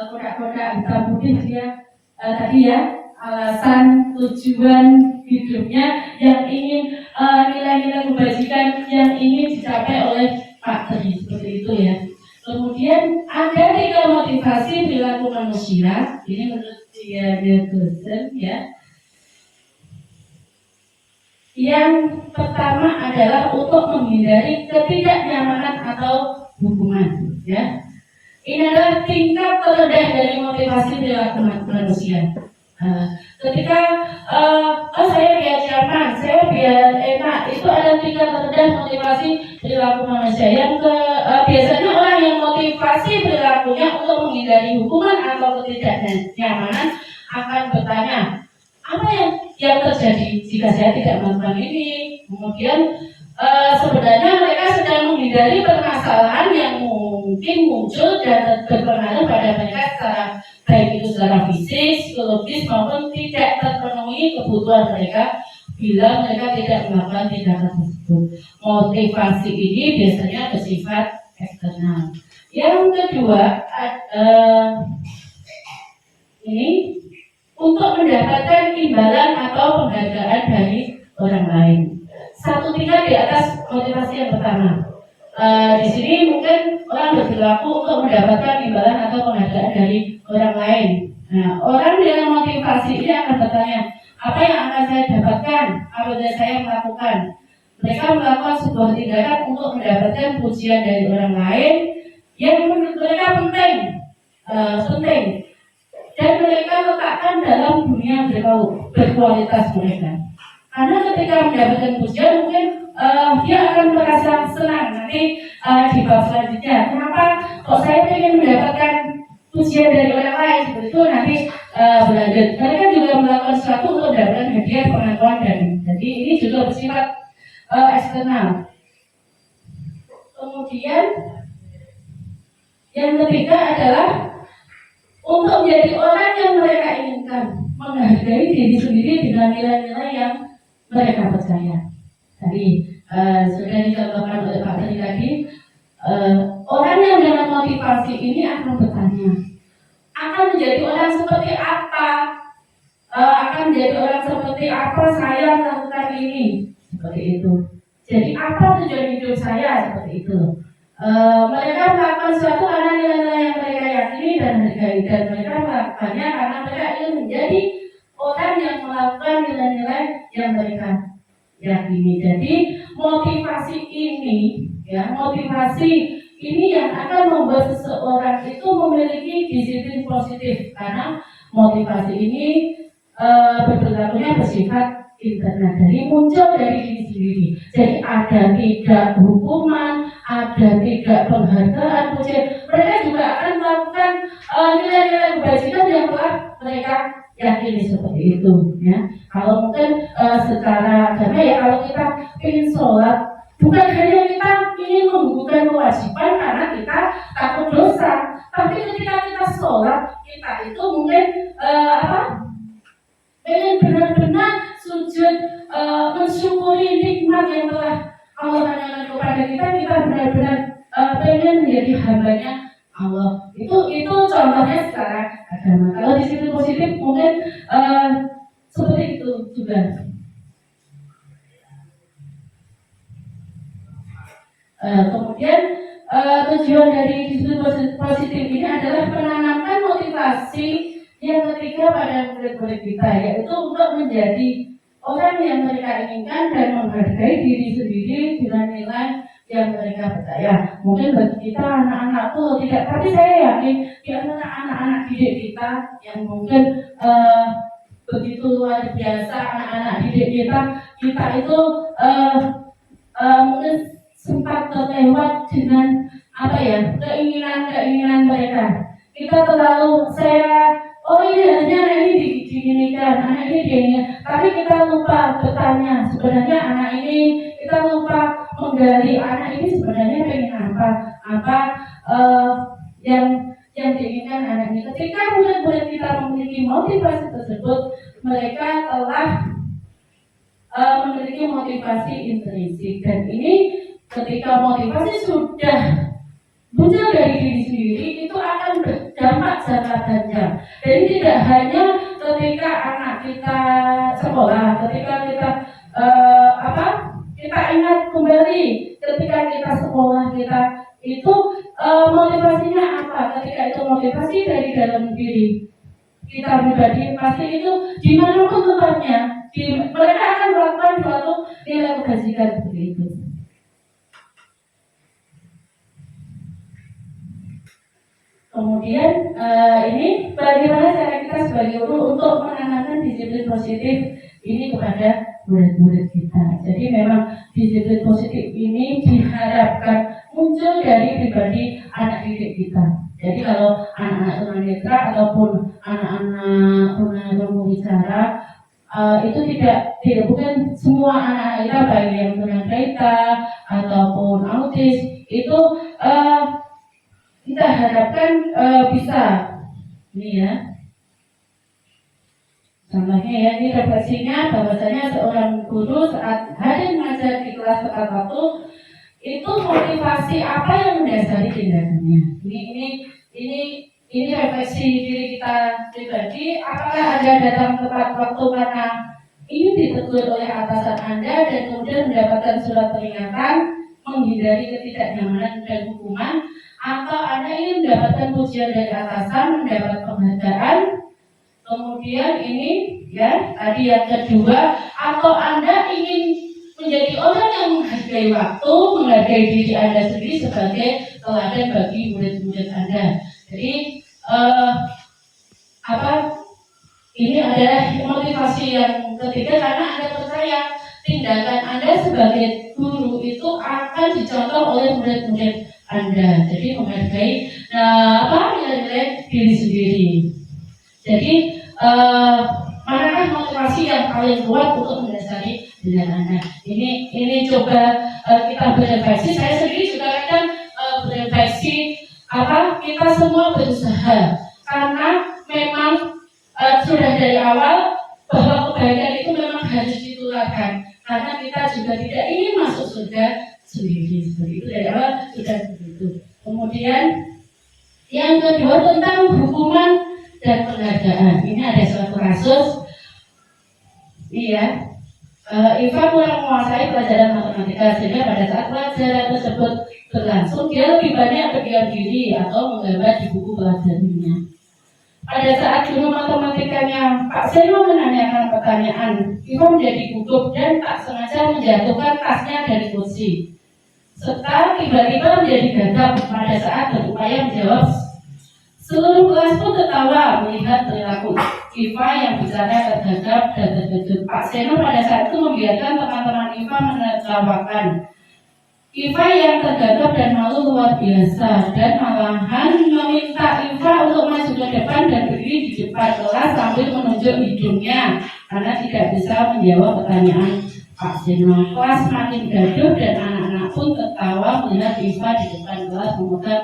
kotak-kotak hitam putih, dia tadi ya alasan tujuan hidupnya yang ingin nilai-nilai kebajikan yang ingin dicapai oleh Pak Tri, seperti itu ya. Kemudian ada 3 motivasi perilaku manusia. Ini menurut dia dosen ya. Yang pertama adalah untuk menghindari ketidaknyamanan atau hukuman. Ya, ini adalah tingkat terendah dari motivasi perilaku manusia. Ketika saya biar nyaman, saya biar enak, itu ada tingkat terendah motivasi perilaku manusia. Yang biasanya orang yang motivasi perilakunya untuk menghindari hukuman atau ketidaknyamanan akan bertanya, apa yang terjadi jika saya tidak melakukan ini? Kemudian sebenarnya mereka sedang menghindari permasalahan yang mungkin muncul dan berpengaruh pada mereka secara baik itu secara fisik, psikologis maupun tidak terpenuhi kebutuhan mereka bila mereka tidak melakukan tindakan tersebut. Motivasi ini biasanya bersifat eksternal. Yang kedua ini untuk mendapatkan imbalan atau penghargaan dari orang lain. 1 tingkat di atas motivasi yang pertama. Di sini mungkin orang berperilaku untuk mendapatkan imbalan atau penghargaan dari orang lain. Nah, orang dengan motivasi ini akan bertanya, apa yang akan saya dapatkan apabila saya melakukan? Mereka melakukan sebuah tindakan untuk mendapatkan pujian dari orang lain yang menurut mereka penting. Dan mereka letakkan dalam dunia berkualitas mereka. Karena ketika mendapatkan pujian mungkin dia akan merasa senang. Nanti di bab selanjutnya, kenapa kok saya ingin mendapatkan pujian dari orang lain seperti itu, nanti berlanjut. Mereka juga melakukan sesuatu untuk mendapatkan hadiah pengakuan jadi ini juga bersifat eksternal. Kemudian yang ketiga adalah untuk menjadi orang yang mereka inginkan, menghargai diri sendiri dengan nilai-nilai yang mereka percaya. Tadi sudah dicontohkan oleh Pak Tadi tadi, orang yang dengan motivasi ini akan bertanya, akan menjadi orang seperti apa? Akan menjadi orang seperti apa saya melakukan ini? Seperti itu. Jadi apa tujuan hidup saya? Seperti itu. Mereka melakukan sesuatu karena nilai-nilai yang mereka yakini dan hargai, dan mereka melakukannya karena mereka ingin menjadi orang yang melakukan nilai-nilai yang mereka yakini. Jadi motivasi ini yang akan membuat seseorang itu memiliki disiplin positif, karena motivasi ini berlakunya bersifat internal, dari muncul dari diri sendiri. Jadi ada tidak hukuman, ada tidak penghargaan, pujian. Mereka juga akan melakukan nilai-nilai kebajikan yang telah mereka yakini, seperti itu. Ya, kalau mungkin secara agama ya, kalau kita ingin sholat, bukan hanya kita ingin menggugurkan kewajiban karena kita takut dosa, tapi ketika kita sholat, kita itu mungkin ingin benar-benar sujud, mensyukuri nikmat yang telah Allah tanyakan kepada kita. Kita benar-benar pengen menjadi hambanya Allah. Itu contohnya secara agama. Kalau disiplin positif mungkin seperti itu juga. Kemudian tujuan dari disiplin positif ini adalah menanamkan motivasi yang ketiga pada murid-murid kita, yaitu untuk menjadi orang yang mereka inginkan dan menghargai diri sendiri dengan nilai yang mereka percaya. Mungkin bagi kita anak-anak tuh tidak, tapi saya yakin di antara anak-anak didik kita yang mungkin begitu luar biasa, anak-anak didik kita itu mungkin sempat terlewat dengan keinginan mereka. Kita terlalu ini hanya anak ini diinginkan, anak ini diinginkan, tapi kita lupa bertanya sebenarnya anak ini, kita lupa menggali anak ini sebenarnya pengen apa yang diinginkan anak ini. Ketika murid-murid kita memiliki motivasi tersebut, mereka telah memiliki motivasi intrinsik, dan ini ketika motivasi sudah muncul dari diri sendiri, itu akan berdampak jangka panjang. Jadi tidak hanya ketika anak kita sekolah, ketika kita kita ingat kembali ketika kita sekolah, kita itu motivasinya apa? Ketika itu motivasi dari dalam diri kita pribadi, pasti itu dimanapun tempatnya, mereka akan melakukan suatu nilai kebajikan seperti itu. Kemudian ini bagaimana cara kita sebagai guru untuk menanamkan disiplin positif ini kepada murid-murid kita. Jadi memang disiplin positif ini diharapkan muncul dari pribadi anak didik kita. Jadi kalau anak-anak tunanetra ataupun anak-anak tunarungu bicara, itu tidak bukan semua anak kita, baik yang tunanetra ataupun autis, itu kita harapkan bisa, ini ya, contohnya ya, ini refleksinya bahwasanya seorang guru saat hadir mengajar di kelas tepat waktu, itu motivasi apa yang mendasari tindakannya. Ini refleksi diri kita pribadi. Apakah Anda datang tepat waktu karena ingin ditegur oleh atasan Anda dan kemudian mendapatkan surat peringatan, menghindari ketidaknyamanan dan hukuman, atau Anda ingin mendapatkan pujian dari atasan, mendapat penghargaan? Kemudian ini ya, tadi yang kedua, atau Anda ingin menjadi orang yang menghargai waktu, menghargai diri Anda sendiri sebagai teladan bagi murid-murid Anda. Jadi ini adalah motivasi yang ketiga, karena Anda percaya tindakan Anda sebagai guru itu akan dicontoh oleh murid-murid Anda. Jadi menghargai nilai diri sendiri. Jadi manakah motivasi yang paling kuat untuk mendasari tindakan Anda? Ini coba kita berefleksi. Saya sendiri juga kadang berefleksi. Kita semua berusaha, karena memang sudah dari awal bahwa kebaikan itu memang harus ditularkan. karena kita juga tidak ingin masuk surga sendiri. Seperti itu dari awal sudah begitu. Kemudian yang kedua tentang hukuman dan penghargaan. Ini ada suatu kasus, iya. Iva kurang menguasai pelajaran matematika sehingga pada saat pelajaran tersebut berlangsung dia lebih banyak berdiam diri atau menggambar di buku pelajarannya. Pada saat guru matematikanya Pak Seno menanyakan pertanyaan, Iva menjadi gugup dan tak sengaja menjatuhkan tasnya dari kursi. Serta tiba-tiba menjadi gagap pada saat berupaya menjawab. Seluruh kelas pun tertawa melihat perilaku Iva yang bicara tergagap dan terkejut. Pak Seno pada saat itu membiarkan teman-teman Iva menertawakan. Iva yang tergagap dan malu luar biasa dan malahan meminta Iva untuk maju ke depan dan berdiri di depan kelas sambil menunjuk hidungnya karena tidak bisa menjawab pertanyaan Pak Seno. Kelas makin gaduh dan anak-anak pun tertawa melihat Iva di depan kelas memegang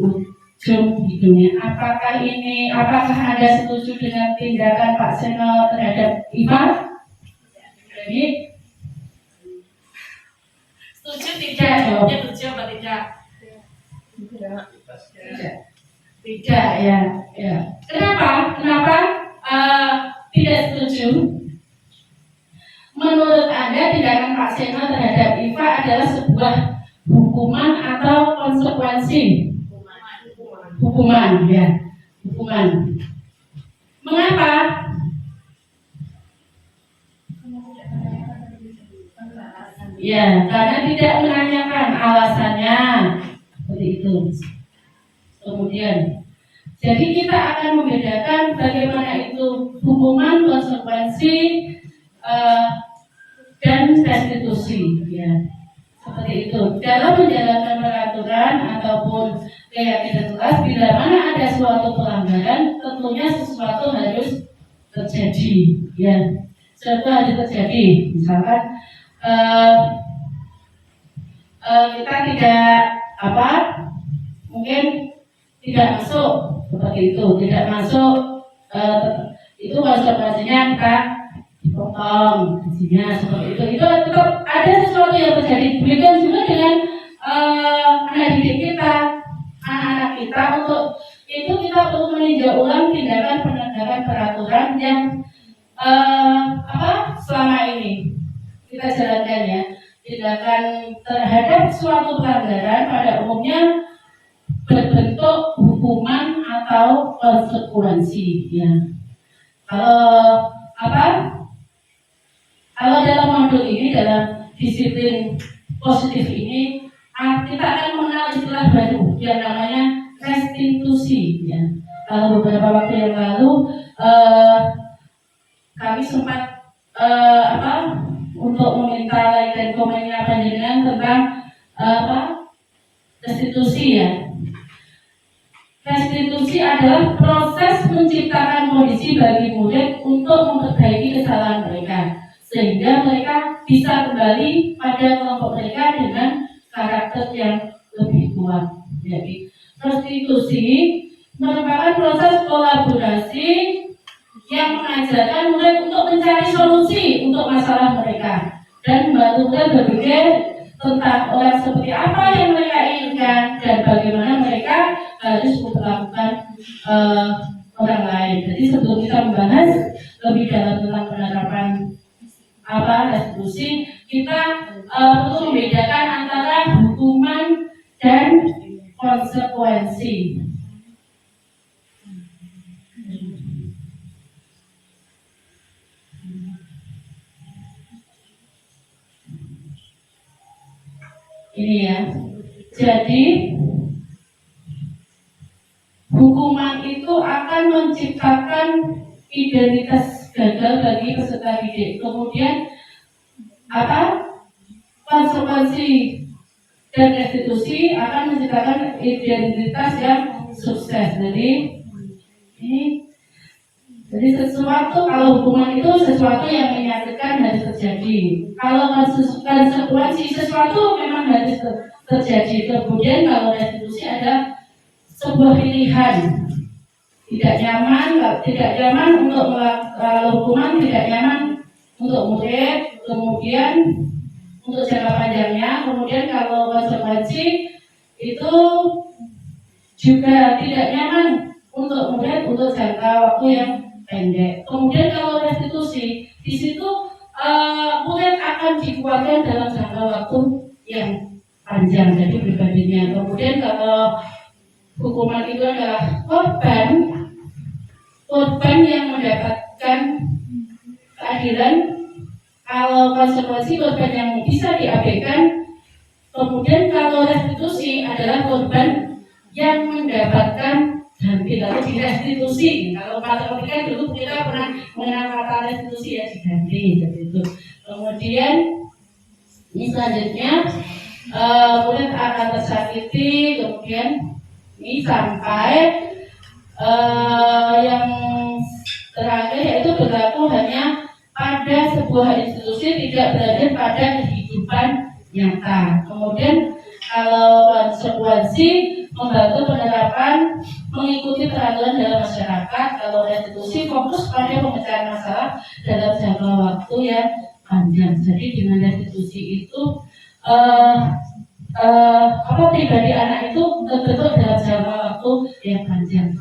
ujung hidungnya. Apakah Anda setuju dengan tindakan Pak Seno terhadap Iva? Jadi setuju tidak? Jawabnya setuju apa tidak? Tidak ya. Kenapa tidak setuju? Menurut Anda tindakan Pak Seno terhadap Iva adalah sebuah hukuman atau konsekuensi? Hukuman. Mengapa? Ya, karena tidak menanyakan alasannya seperti itu. Kemudian, jadi kita akan membedakan bagaimana itu hukuman, konsekuensi, dan restitusi. Ya, seperti itu. Dalam menjalankan peraturan ataupun keyakinan kelas, bila mana ada suatu pelanggaran, tentunya sesuatu harus terjadi. Ya, sesuatu harus terjadi. Misalkan kita mungkin tidak masuk seperti itu, tidak masuk itu konsekuensinya kita dipotong gajinya seperti itu. Itu tetap ada sesuatu yang terjadi. Begitu juga dengan anak didik kita, anak-anak kita, untuk itu kita perlu meninjau ulang tindakan penegakan peraturan yang selama ini kita jalankan ya. Tindakan terhadap suatu pelanggaran pada umumnya berbentuk hukuman atau konsekuensi ya. Kalau dalam modul ini, dalam disiplin positif ini, kita akan mengenal istilah baru yang namanya restitusi ya. Kalau beberapa waktu yang lalu kami sempat untuk meminta like dan komennya panjenengan tentang restitusi ya. Restitusi adalah proses menciptakan kondisi bagi murid untuk memperbaiki kesalahan mereka sehingga mereka bisa kembali pada kelompok mereka dengan karakter yang lebih kuat. Jadi restitusi merupakan proses kolaborasi yang mengajarkan murid untuk mencari solusi untuk masalah mereka dan membantu murid berpikir tentang orang seperti apa yang mereka inginkan dan bagaimana mereka harus memperlakukan orang lain. Jadi sebelum kita membahas lebih dalam tentang penerapan restitusi, kita perlu membedakan antara hukuman dan konsekuensi. Ini ya. Jadi hukuman itu akan menciptakan identitas gagal bagi peserta didik. Kemudian konsekuensi dan restitusi akan menciptakan identitas yang sukses. Jadi sesuatu, kalau hukuman itu sesuatu yang menyakitkan harus terjadi. Kalau konsekuensi sesuatu memang harus terjadi. Kemudian kalau restitusi ada sebuah pilihan. Tidak nyaman untuk melakukan hukuman, tidak nyaman untuk murid, Kemudian untuk jangka panjangnya, kemudian kalau konsekuensi itu juga tidak nyaman untuk murid untuk jangka waktu yang pendek. Kemudian kalau restitusi, di situ murid akan dikuatkan dalam jangka waktu yang panjang, jadi pribadinya. Kemudian kalau hukuman itu adalah korban yang mendapatkan keadilan. Kalau konsekuensi korban yang bisa diabaikan. Kemudian kalau restitusi adalah korban yang mendapatkan ganti lalu direstitusi. Kalau matematika dulu kita pernah mengenal kata restitusi ya, diganti seperti itu. Kemudian ini selanjutnya murid akan tersakiti. Kemudian ini sampai yang terakhir yaitu berlaku hanya pada sebuah institusi, tidak berada pada kehidupan nyata. Kemudian kalau konsekuensi membantu penerapan mengikuti peraturan dalam masyarakat. Kalau restitusi fokus pada pemecahan masalah dalam jangka waktu yang panjang. Jadi dengan restitusi itu pribadi anak itu terbentuk dalam jangka waktu yang panjang.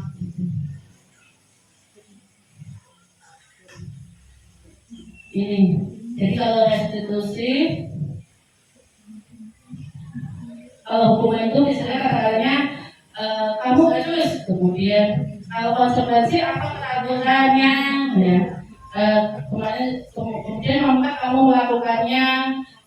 Ini, jadi kalau restitusi, kalau hukuman itu misalnya kata-katanya kamu harus, kemudian kalau konsekuensi apa peraturannya, ya. Kemudian kamu melakukannya.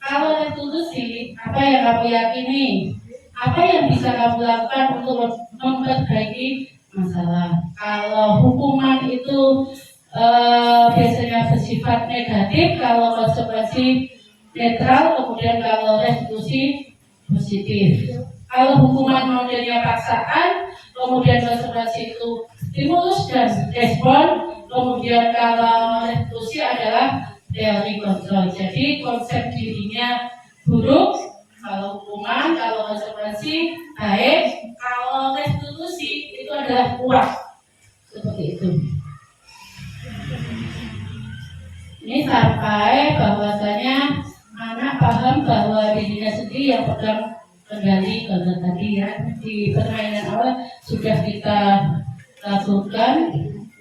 Kalau restitusi, apa yang kamu yakini, apa yang bisa kamu lakukan untuk memperbaiki masalah. Kalau hukuman itu biasanya bersifat negatif, kalau konsekuensi netral, kemudian kalau restitusi positif. Kalau hukuman modelnya paksaan, kemudian konsekuensi itu stimulus dan respon, kemudian kalau restitusi adalah teori kontrol. Jadi konsep dirinya buruk kalau hukuman, kalau konsekuensi baik, kalau restitusi itu adalah kuat. Seperti itu. Ini sampai bahwasanya anak paham bahwa dirinya sendiri yang pegang kendali. Kalau tadi ya di permainan awal sudah kita lakukan.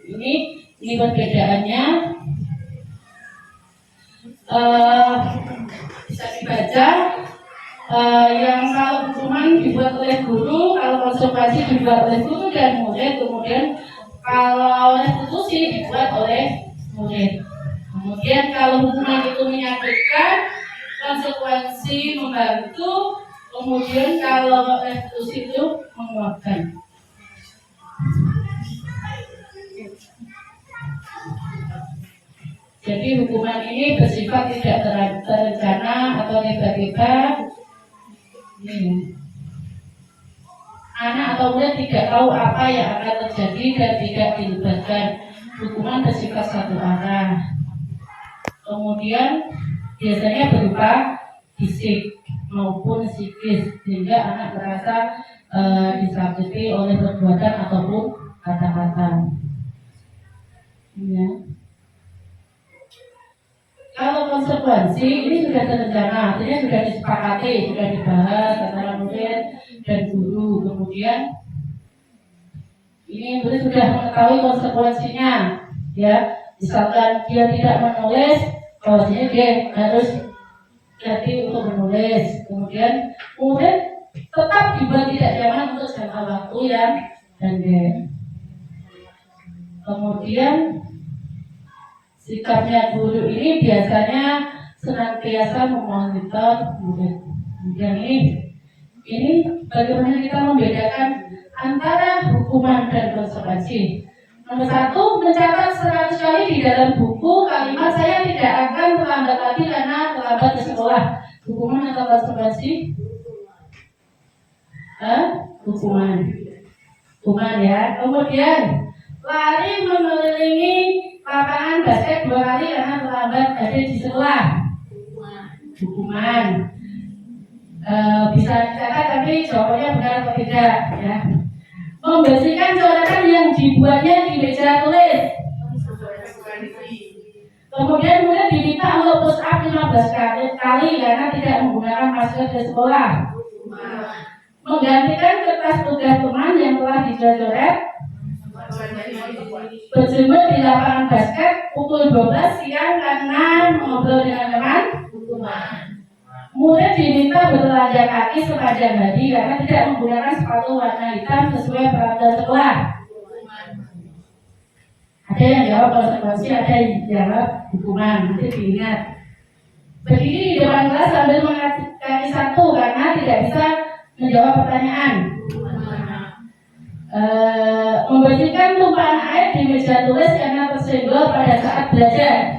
Ini perbedaannya. Bisa dibaca. Yang kalau hukuman dibuat oleh guru, kalau konsekuensi dibuat oleh guru dan murid, kemudian kalau restitusi dibuat oleh murid. Kemudian kalau hukuman itu menyakitkan, konsekuensi membantu, kemudian kalau restitusi itu menguatkan. Jadi hukuman ini bersifat tidak terencana atau tiba-tiba. Anak atau murid tidak tahu apa yang akan terjadi dan tidak dilibatkan. Hukuman bersifat satu arah. Kemudian biasanya berupa fisik maupun psikis, sehingga anak merasa disakiti oleh perbuatan ataupun kata-kata. Ya. Kalau konsekuensi ini sudah terencana, artinya sudah disepakati, sudah dibahas antara murid dan guru. Kemudian ini murid sudah mengetahui konsekuensinya, ya. Misalkan dia tidak menulis, bahwasanya dia harus hati untuk menulis. Kemudian murid tetap dibuat tidak nyaman untuk jangka waktu yang pendek. Kemudian sikapnya guru ini biasanya senantiasa memonitor murid. Kemudian ini bagaimana kita membedakan antara hukuman dan konsekuensi. Nomor 1, mencatat 100 kali di dalam buku kalimat saya tidak akan terlambat lagi karena terlambat ke sekolah. Hukuman atau konsekuensi? Hukuman ya. Kemudian lari mengelilingi lapangan basket 2 kali karena terlambat ada di sekolah. Hukuman. Bisa dicatat tapi jawabannya benar atau tidak ya. Membersihkan coretan yang dibuatnya di meja tulis. Kemudian murid diminta untuk push up 15 kali karena tidak menggunakan masker di sekolah. Menggantikan kertas tugas teman yang telah dicoret. Berjemur di lapangan basket pukul 12 siang karena mengobrol dengan teman. Murid diminta bertelanjang kaki sepanjang hari karena tidak menggunakan sepatu warna hitam sesuai peraturan sekolah. Ada yang jawab konsekuensi, ada yang jawab hukuman. Nanti diingat. Berdiri di depan kelas sambil mengangkat kaki satu karena tidak bisa menjawab pertanyaan. Membersihkan tumpahan air di meja tulis karena tersenggol pada saat belajar.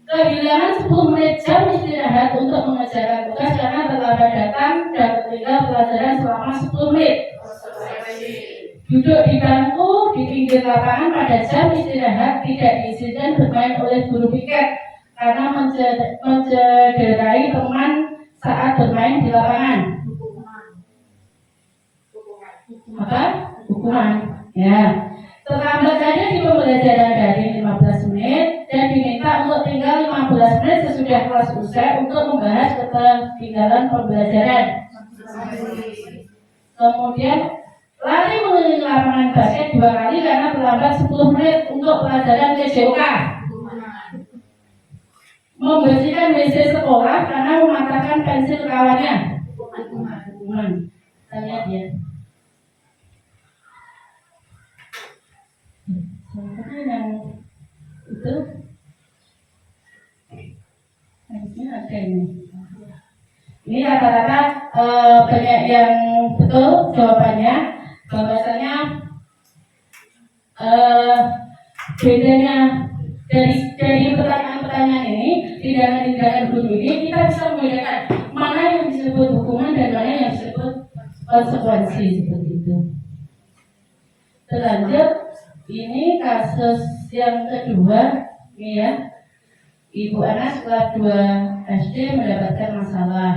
Kehilangan 10 menit jam istirahat untuk mengerjakan tugas karena terlambat datang dan tertinggal pelajaran selama 10 menit. Duduk di bangku di pinggir lapangan pada jam istirahat tidak diizinkan bermain oleh guru piket karena mencederai teman saat bermain di lapangan. Maka hukuman. Ya. Terlambat saja di pembelajaran dari 15 menit dan diminta untuk tinggal 15 menit sesudah kelas usai untuk membahas ketinggalan pembelajaran. Kemudian lari mengelilingi lapangan basket 2 kali karena terlambat 10 menit untuk pelajaran TJOK. Membersihkan WC sekolah karena mematahkan pensil kawannya. Hukuman. Kita lihat ya. Sebenarnya yang itu harusnya ada ini. Ini rata-rata banyak yang betul jawabannya. Bahwasanya bedanya dari pertanyaan-pertanyaan ini, tindakan-tindakan guru ini kita bisa membedakan mana yang disebut hukuman dan mana yang disebut konsekuensi seperti itu. Terlanjut, ini kasus yang kedua, ini ya, Ibu Anas kelas 2 SD mendapatkan masalah.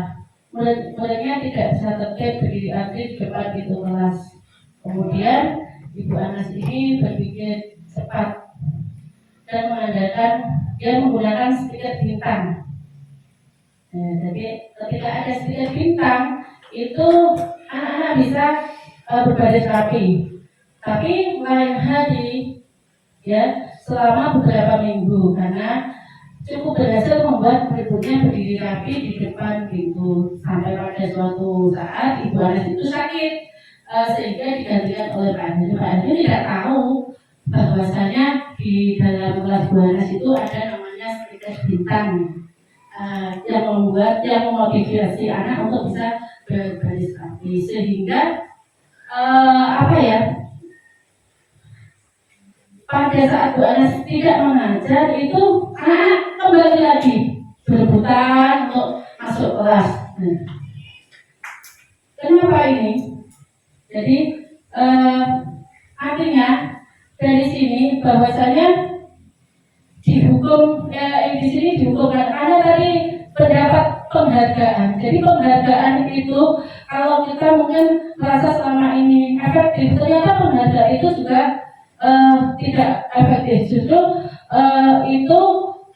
Muridnya tidak bisa tertib berdiri aktif di depan pintu kelas. Kemudian Ibu Anas ini berpikir cepat dan dia menggunakan stiker bintang. Jadi ketika ada stiker bintang itu anak-anak bisa berbaris rapi. Tapi lain hari ya selama beberapa minggu karena cukup berhasil membuat berikutnya berdiri rapi di depan pintu sampai pada suatu saat Ibu Anas itu sakit sehingga digantikan oleh Pak Andi. Pak Andi tidak tahu bahwasanya di dalam kelas Bu Anas itu ada namanya stiker bintang yang memotivasi anak untuk bisa berbaris rapi sehingga pada saat Bu Anas tidak mengajar itu anak kembali lagi berebutan untuk masuk kelas. Kenapa ini? Jadi artinya dari sini bahwasanya dihukum di sini dihukumkan karena tadi pendapat penghargaan. Jadi penghargaan itu kalau kita mungkin merasa selama ini efektif, ternyata penghargaan itu juga tidak efektif. Justru itu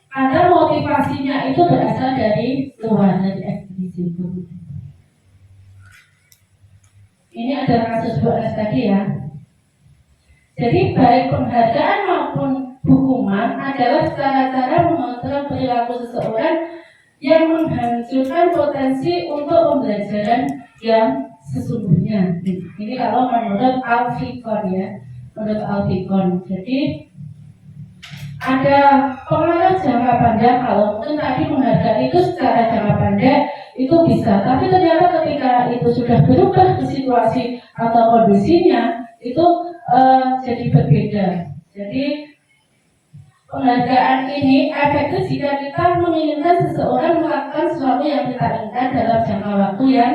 karena motivasinya itu berasal dari luar, dari ekstrinsi. Ini adalah kasus Bu Anas tadi ya. Jadi baik penghargaan maupun hukuman adalah cara-cara mengontrol perilaku seseorang yang menghancurkan potensi untuk pembelajaran yang sesungguhnya. Ini kalau menurut Al-Fikon ya. Menurut Al-Fikon. Jadi ada pengaruh jangka panjang. Kalau mungkin tadi menghargai itu secara jangka pendek itu bisa, tapi ternyata ketika itu sudah berubah ke situasi atau kondisinya itu jadi berbeda. Jadi penghargaan ini efektif jika kita menginginkan seseorang melakukan sesuatu yang kita inginkan dalam jangka waktu yang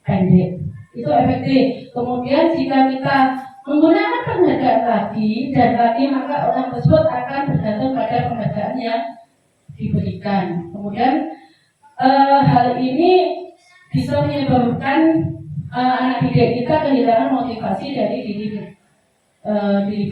pendek. Itu efektif. Kemudian jika kita menggunakan penghargaan lagi dan lagi, maka orang tersebut akan bergantung pada penghargaan yang diberikan. Kemudian hal ini bisa menyebabkan anak didik kita kehilangan motivasi dari diri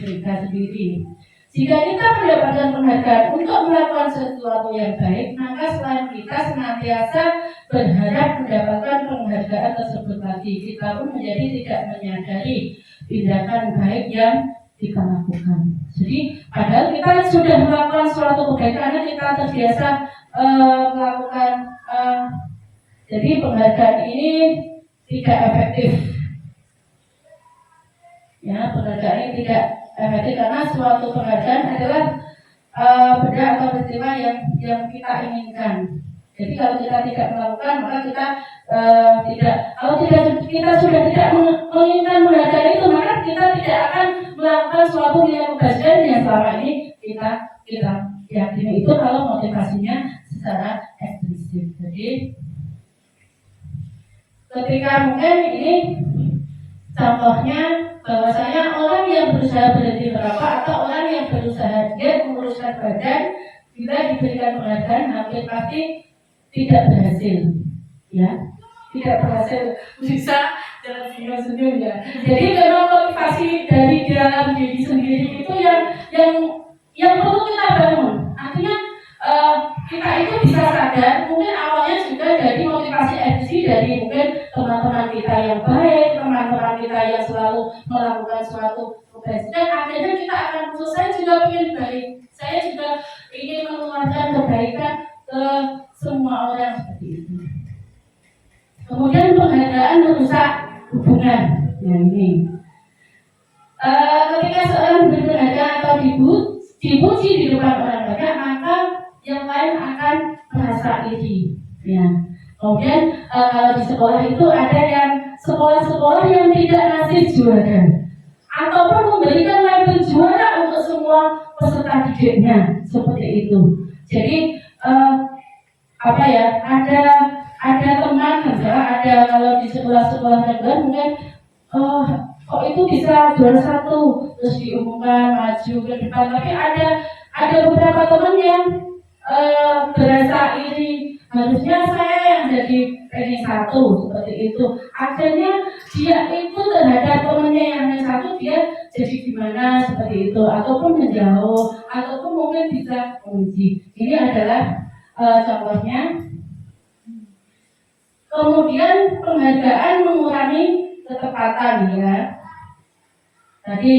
mereka sendiri. Jika kita mendapatkan penghargaan untuk melakukan sesuatu yang baik, maka selain kita senantiasa berharap mendapatkan penghargaan tersebut lagi. Kita pun menjadi tidak menyadari tindakan baik yang kita lakukan. Jadi padahal kita sudah melakukan suatu kebaikan karena kita terbiasa melakukan. Jadi penghargaan ini tidak efektif. Ya, penghargaan ini tidak efektif karena suatu penghargaan adalah benda atau peristiwa yang kita inginkan. Jadi kalau kita tidak melakukan, maka kita kita sudah tidak menginginkan penghargaan itu, maka kita tidak akan melakukan suatu yang kebaikan yang selama ini kita yakini itu kalau motivasinya secara ekstrinsi. Jadi ketika mungkin ini contohnya bahwasanya orang yang berusaha berhenti merokok atau orang yang berusaha diet menguruskan badan, bila diberikan penghargaan hampir pasti tidak berhasil, ya, tidak berhasil bisa dalam senyum ya. Jadi memang motivasi dari dalam diri sendiri itu yang perlu kita bangun. Artinya kita itu bisa sadar, mungkin awalnya juga dari motivasi ekstrim dari mungkin teman-teman kita yang baik, teman-teman kita yang selalu melakukan suatu kebaikan, dan akhirnya kita akan muncul, saya juga ingin baik, saya juga ingin mengeluarkan kebaikan ke semua orang seperti itu. Kemudian penghargaan merusak hubungan. Nah ini, ketika seorang berpenghargaan atau dipuji di depan orang banyak, maka yang lain akan merasa iri. Ya. Kemudian kalau di sekolah itu ada yang sekolah-sekolah yang tidak ngasih juara ataupun memberikan label juara untuk semua peserta didiknya seperti itu. Jadi ada teman misalnya, ada kalau di sekolah-sekolah negeri mungkin kok itu bisa juara 1 terus diumumkan maju ke depan, tapi ada beberapa teman yang berasa iri, harusnya saya yang jadi ranking 1 seperti itu. Akhirnya dia itu terhadap temannya yang ranking 1 dia jadi gimana seperti itu, ataupun menjauh, ataupun mungkin bisa menguji. Ini adalah contohnya. Kemudian penghargaan mengurangi ketepatan, ya. Tadi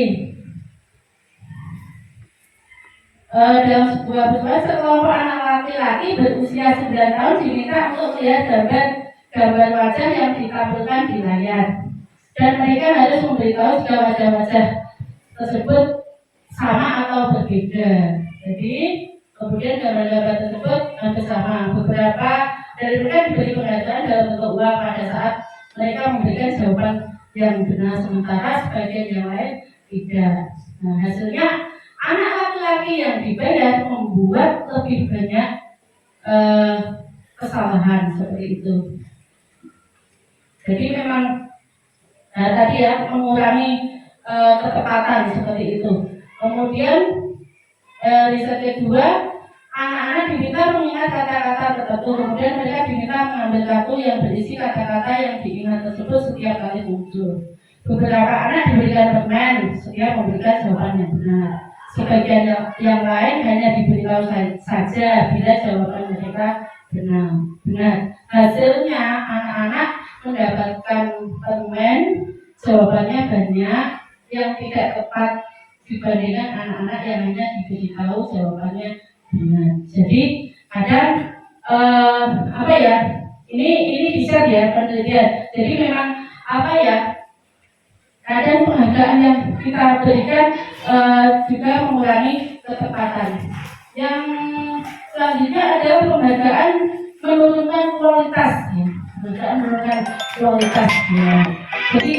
dalam sebuah peristiwa sekelompok anak laki-laki berusia 9 tahun diminta untuk melihat gambar wajah yang ditampilkan di layar, dan mereka harus memberitahu jika wajah-wajah tersebut sama atau berbeda. Jadi kemudian gambar-gambar tersebut hampir sama. Beberapa dari mereka diberi penghargaan dalam bentuk uang pada saat mereka memberikan jawaban yang benar, sementara sebagian yang lain tidak. Nah, hasilnya anak laki-laki yang dibayar membuat lebih banyak kesalahan seperti itu. Jadi memang tadi ya, mengurangi ketepatan seperti itu. Kemudian riset kedua, anak-anak diminta mengingat kata-kata tertentu. Kemudian mereka diminta mengambil kartu yang berisi kata-kata yang diingat tersebut setiap kali muncul. Beberapa anak diberikan permen setiap memberikan jawaban yang benar. Sebagian yang lain hanya diberitahu saja bila jawaban mereka benar. Hasilnya anak-anak mendapatkan permen, jawabannya banyak yang tidak tepat dibandingkan anak-anak yang hanya diberitahu jawabannya benar. Jadi kadang ini bisa ya penelitian. Jadi memang kadang penghargaan yang kita berikan juga mengurangi ketepatan. Yang selanjutnya adalah penghargaan menurunkan kualitas, ya. Penghargaan menurunkan kualitas, ya. Jadi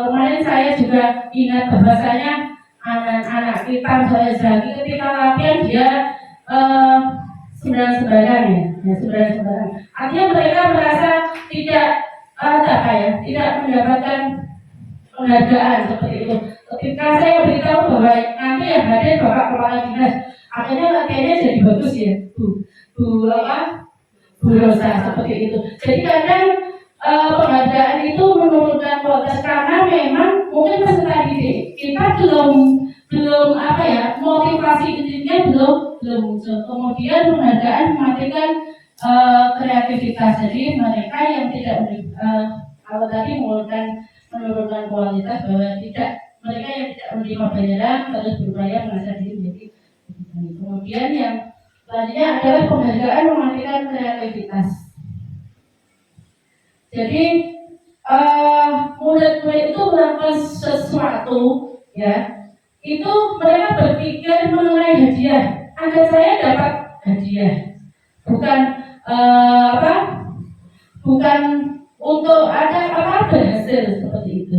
kemarin saya juga ingat bahwasanya anak-anak kita misalnya Zaki ketika latihan dia sembarangan ya, sembarangan. Artinya mereka merasa tidak mendapatkan penghargaan seperti itu. Ketika saya beritahu bahwa nanti yang hadir Bapak Kepala Dinas, akhirnya latihannya jadi bagus ya, Bu Rosa seperti itu. Jadi kadang penghargaan itu menurunkan kualitas karena memang mungkin peserta didik kita belum apa ya, motivasi intinya belum muncul. Kemudian penghargaan mematikan kreativitas. Jadi mereka yang tidak kalau tadi menurunkan kualitas, bahwa mereka yang tidak menerima bayaran terus berupaya merasa diri menjadi lebih baik. Kemudian yang selanjutnya adalah penghargaan mematikan kreativitas. Jadi murid-murid itu melakukan sesuatu, ya, itu mereka berpikir mengenai hadiah. Agar saya dapat hadiah, bukan bukan untuk ada berhasil seperti itu.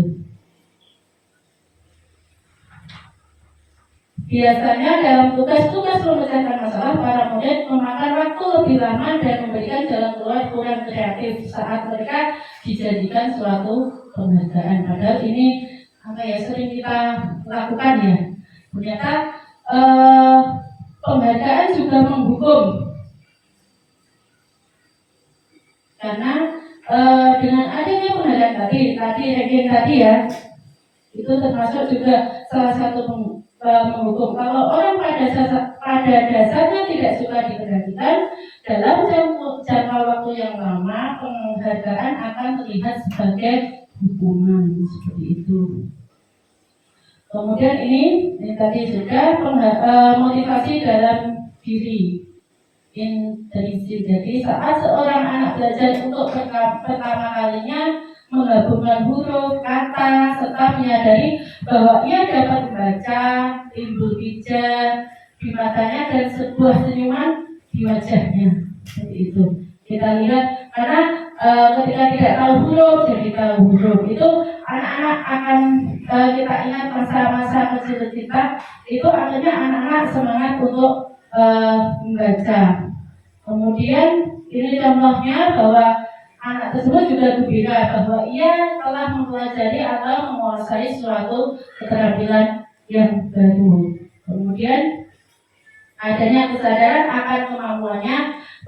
Biasanya dalam tugas-tugas memecahkan masalah, para murid memakan waktu lebih lama dan memberikan jalan keluar kurang kreatif saat mereka dijadikan suatu penghargaan. Padahal ini sering kita lakukan, ya. Ternyata penghargaan juga menghukum, karena dengan adanya penghargaan tadi ranking tadi, ya, itu termasuk juga salah satu menghukum. Kalau orang pada dasarnya tidak suka diperhatikan, dalam jangka waktu yang lama penghargaan akan terlihat sebagai hukuman, seperti itu. Kemudian ini tadi juga motivasi dalam diri, intrinsik. Jadi saat seorang anak belajar untuk pertama kalinya menggabungkan huruf, kata, serta menyadari bahwa ia dapat membaca, timbul pijar di matanya dan sebuah senyuman di wajahnya, seperti itu. Kita lihat, karena ketika tidak tahu huruf jadi tahu huruf, itu anak-anak akan kita ingat masa-masa kecil kita, itu akhirnya anak-anak semangat untuk membaca. Kemudian ini contohnya bahwa anak tersebut juga gembira bahwa ia telah mempelajari atau menguasai suatu keterampilan yang baru. Kemudian adanya kesadaran akan kemampuannya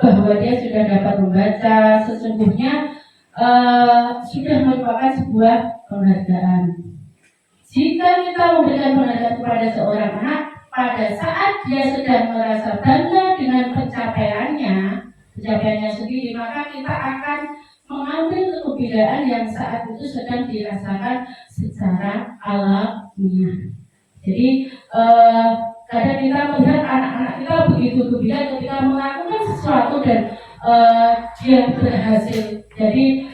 bahwa dia sudah dapat membaca, sesungguhnya sudah merupakan sebuah penghargaan. Jika kita memberikan penghargaan kepada seorang anak pada saat dia sedang merasa bangga dengan pencapaiannya sendiri, maka kita akan mengambil kegembiraan yang saat itu sedang dirasakan secara alamiah. Jadi kadang kita melihat anak-anak kita begitu gembira ketika melakukan sesuatu dan dia berhasil. Jadi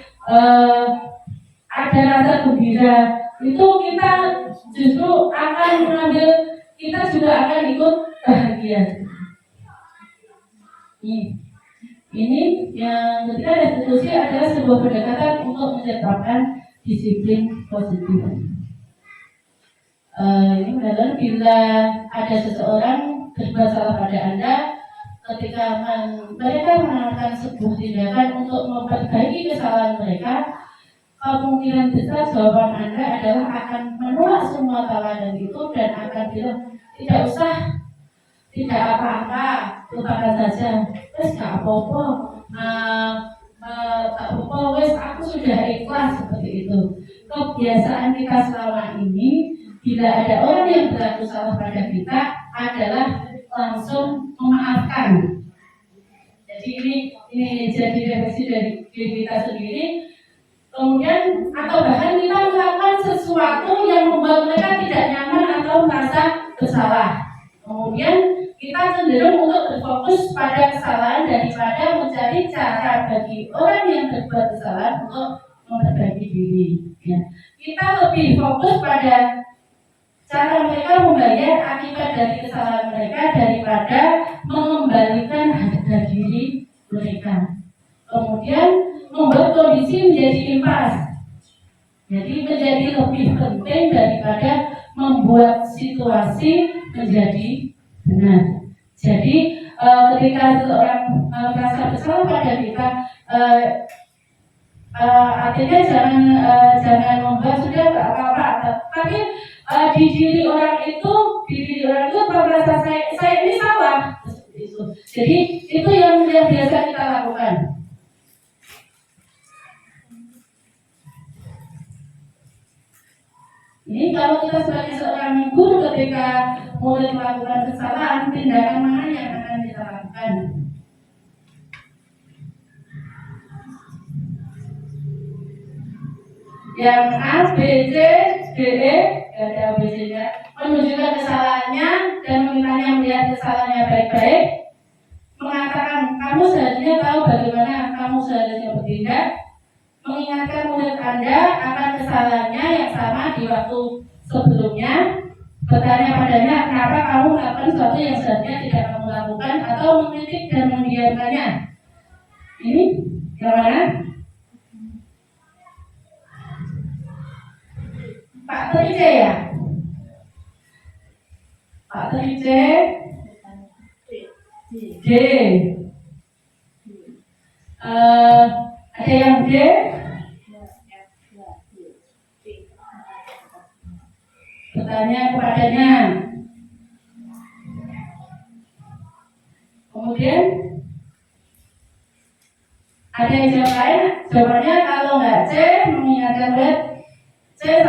ada rasa gembira itu, kita justru akan mengambil, kita juga akan ikut bahagia. Ini yang ketiga, restitusi adalah sebuah pendekatan untuk menciptakan disiplin positif. Ini adalah bila ada seseorang berbuat salah pada Anda, ketika mereka melakukan sebuah tindakan untuk memperbaiki kesalahan mereka, kemungkinan besar jawaban Anda adalah akan menolak semua tawaran itu dan akan bilang, tidak usah, tidak apa-apa, lupakan saja, wes gak apa-apa, wes aku sudah ikhlas, seperti itu. Kebiasaan kita selama ini, bila ada orang yang berlaku salah pada kita, adalah langsung memaafkan. Jadi ini jadi refleksi dari diri kita sendiri. Kemudian atau bahkan kita melakukan sesuatu yang membuat mereka tidak nyaman atau merasa bersalah. Kemudian kita cenderung untuk berfokus pada kesalahan daripada mencari cara bagi orang yang berbuat kesalahan untuk memperbaiki diri. Ya. Kita lebih fokus pada cara mereka membayar akibat dari kesalahan mereka daripada mengembalikan harga diri mereka. Kemudian membuat kondisi menjadi impas. Jadi menjadi lebih penting daripada membuat situasi menjadi benar. Jadi ketika seorang merasa bersalah pada kita, artinya jangan membuat sudah nggak apa-apa. Tapi di diri orang itu merasa saya ini salah. Jadi itu yang biasa kita lakukan. Ini kalau kita sebagai seorang guru ketika murid melakukan kesalahan, tindakan mana yang akan kita lakukan? Yang A, B, C, D, E, gak ada B, C nya, menunjukkan kesalahannya dan memintanya melihat kesalahannya baik-baik, mengatakan kamu seharusnya tahu bagaimana kamu seharusnya bertindak, mengingatkan murid Anda akan kesalahannya yang sama di waktu sebelumnya, bertanya padanya kenapa kamu melakukan sesuatu yang seharusnya tidak kamu lakukan, atau mengkritik dan mendiamkannya. Ini yang mana? Pak Tri C ya? Pak Tri C D. Ada yang D? Bertanya kepadanya. Kemudian ada yang jawab lain? Jawabannya kalau nggak C, mengingatkan murid C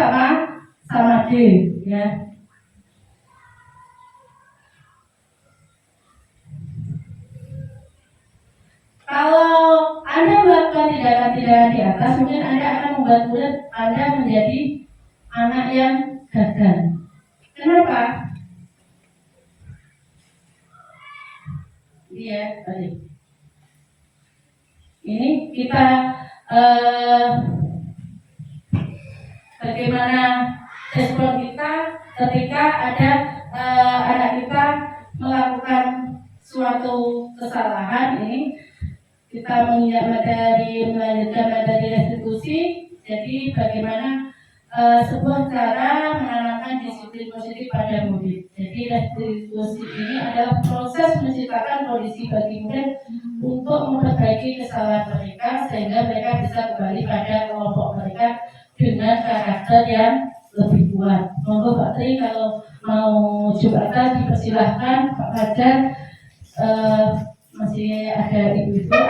sama D, ya. Kalau Anda melakukan tindakan-tindakan di atas, mungkin Anda akan membuat murid Anda menjadi anak yang gagal. Kenapa? Iya, balik. Ini kita bagaimana respon kita ketika ada anak kita melakukan suatu kesalahan. Ini kita menginjak materi, melanjutkan materi restitusi. Jadi bagaimana sebuah cara menanamkan disiplin positif pada murid. Jadi restitusi ini adalah proses menciptakan kondisi bagi murid untuk memperbaiki kesalahan mereka sehingga mereka bisa kembali pada kelompok mereka dengan karakter yang lebih kuat. Monggo Pak Tri kalau mau jumatan dipersilahkan. Pak Fajar masih ada ibu-ibu.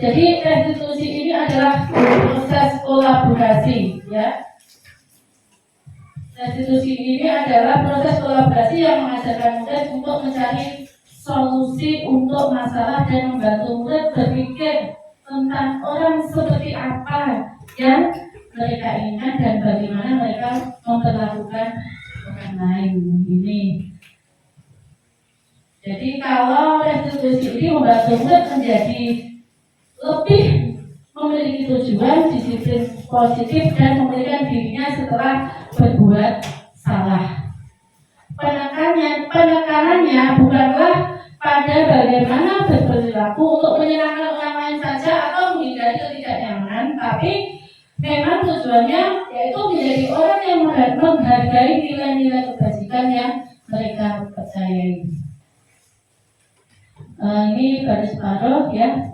Jadi restitusi ini adalah proses kolaborasi, ya. Restitusi ini adalah proses kolaborasi yang mengajarkan murid untuk mencari solusi untuk masalah dan membantu murid berpikir tentang orang seperti apa yang mereka inginkan dan bagaimana mereka memperlakukan orang lain. Ini. Jadi kalau restitusi ini membantu murid menjadi lebih memiliki tujuan, disiplin positif dan memiliki dirinya setelah berbuat salah. Penekanannya bukanlah pada bagaimana berperilaku untuk menyenangkan orang lain saja atau menghindari ketidaknyamanan, tapi memang tujuannya yaitu menjadi orang yang menghargai nilai-nilai kebajikan yang mereka percayai. Ini baris separuh, ya.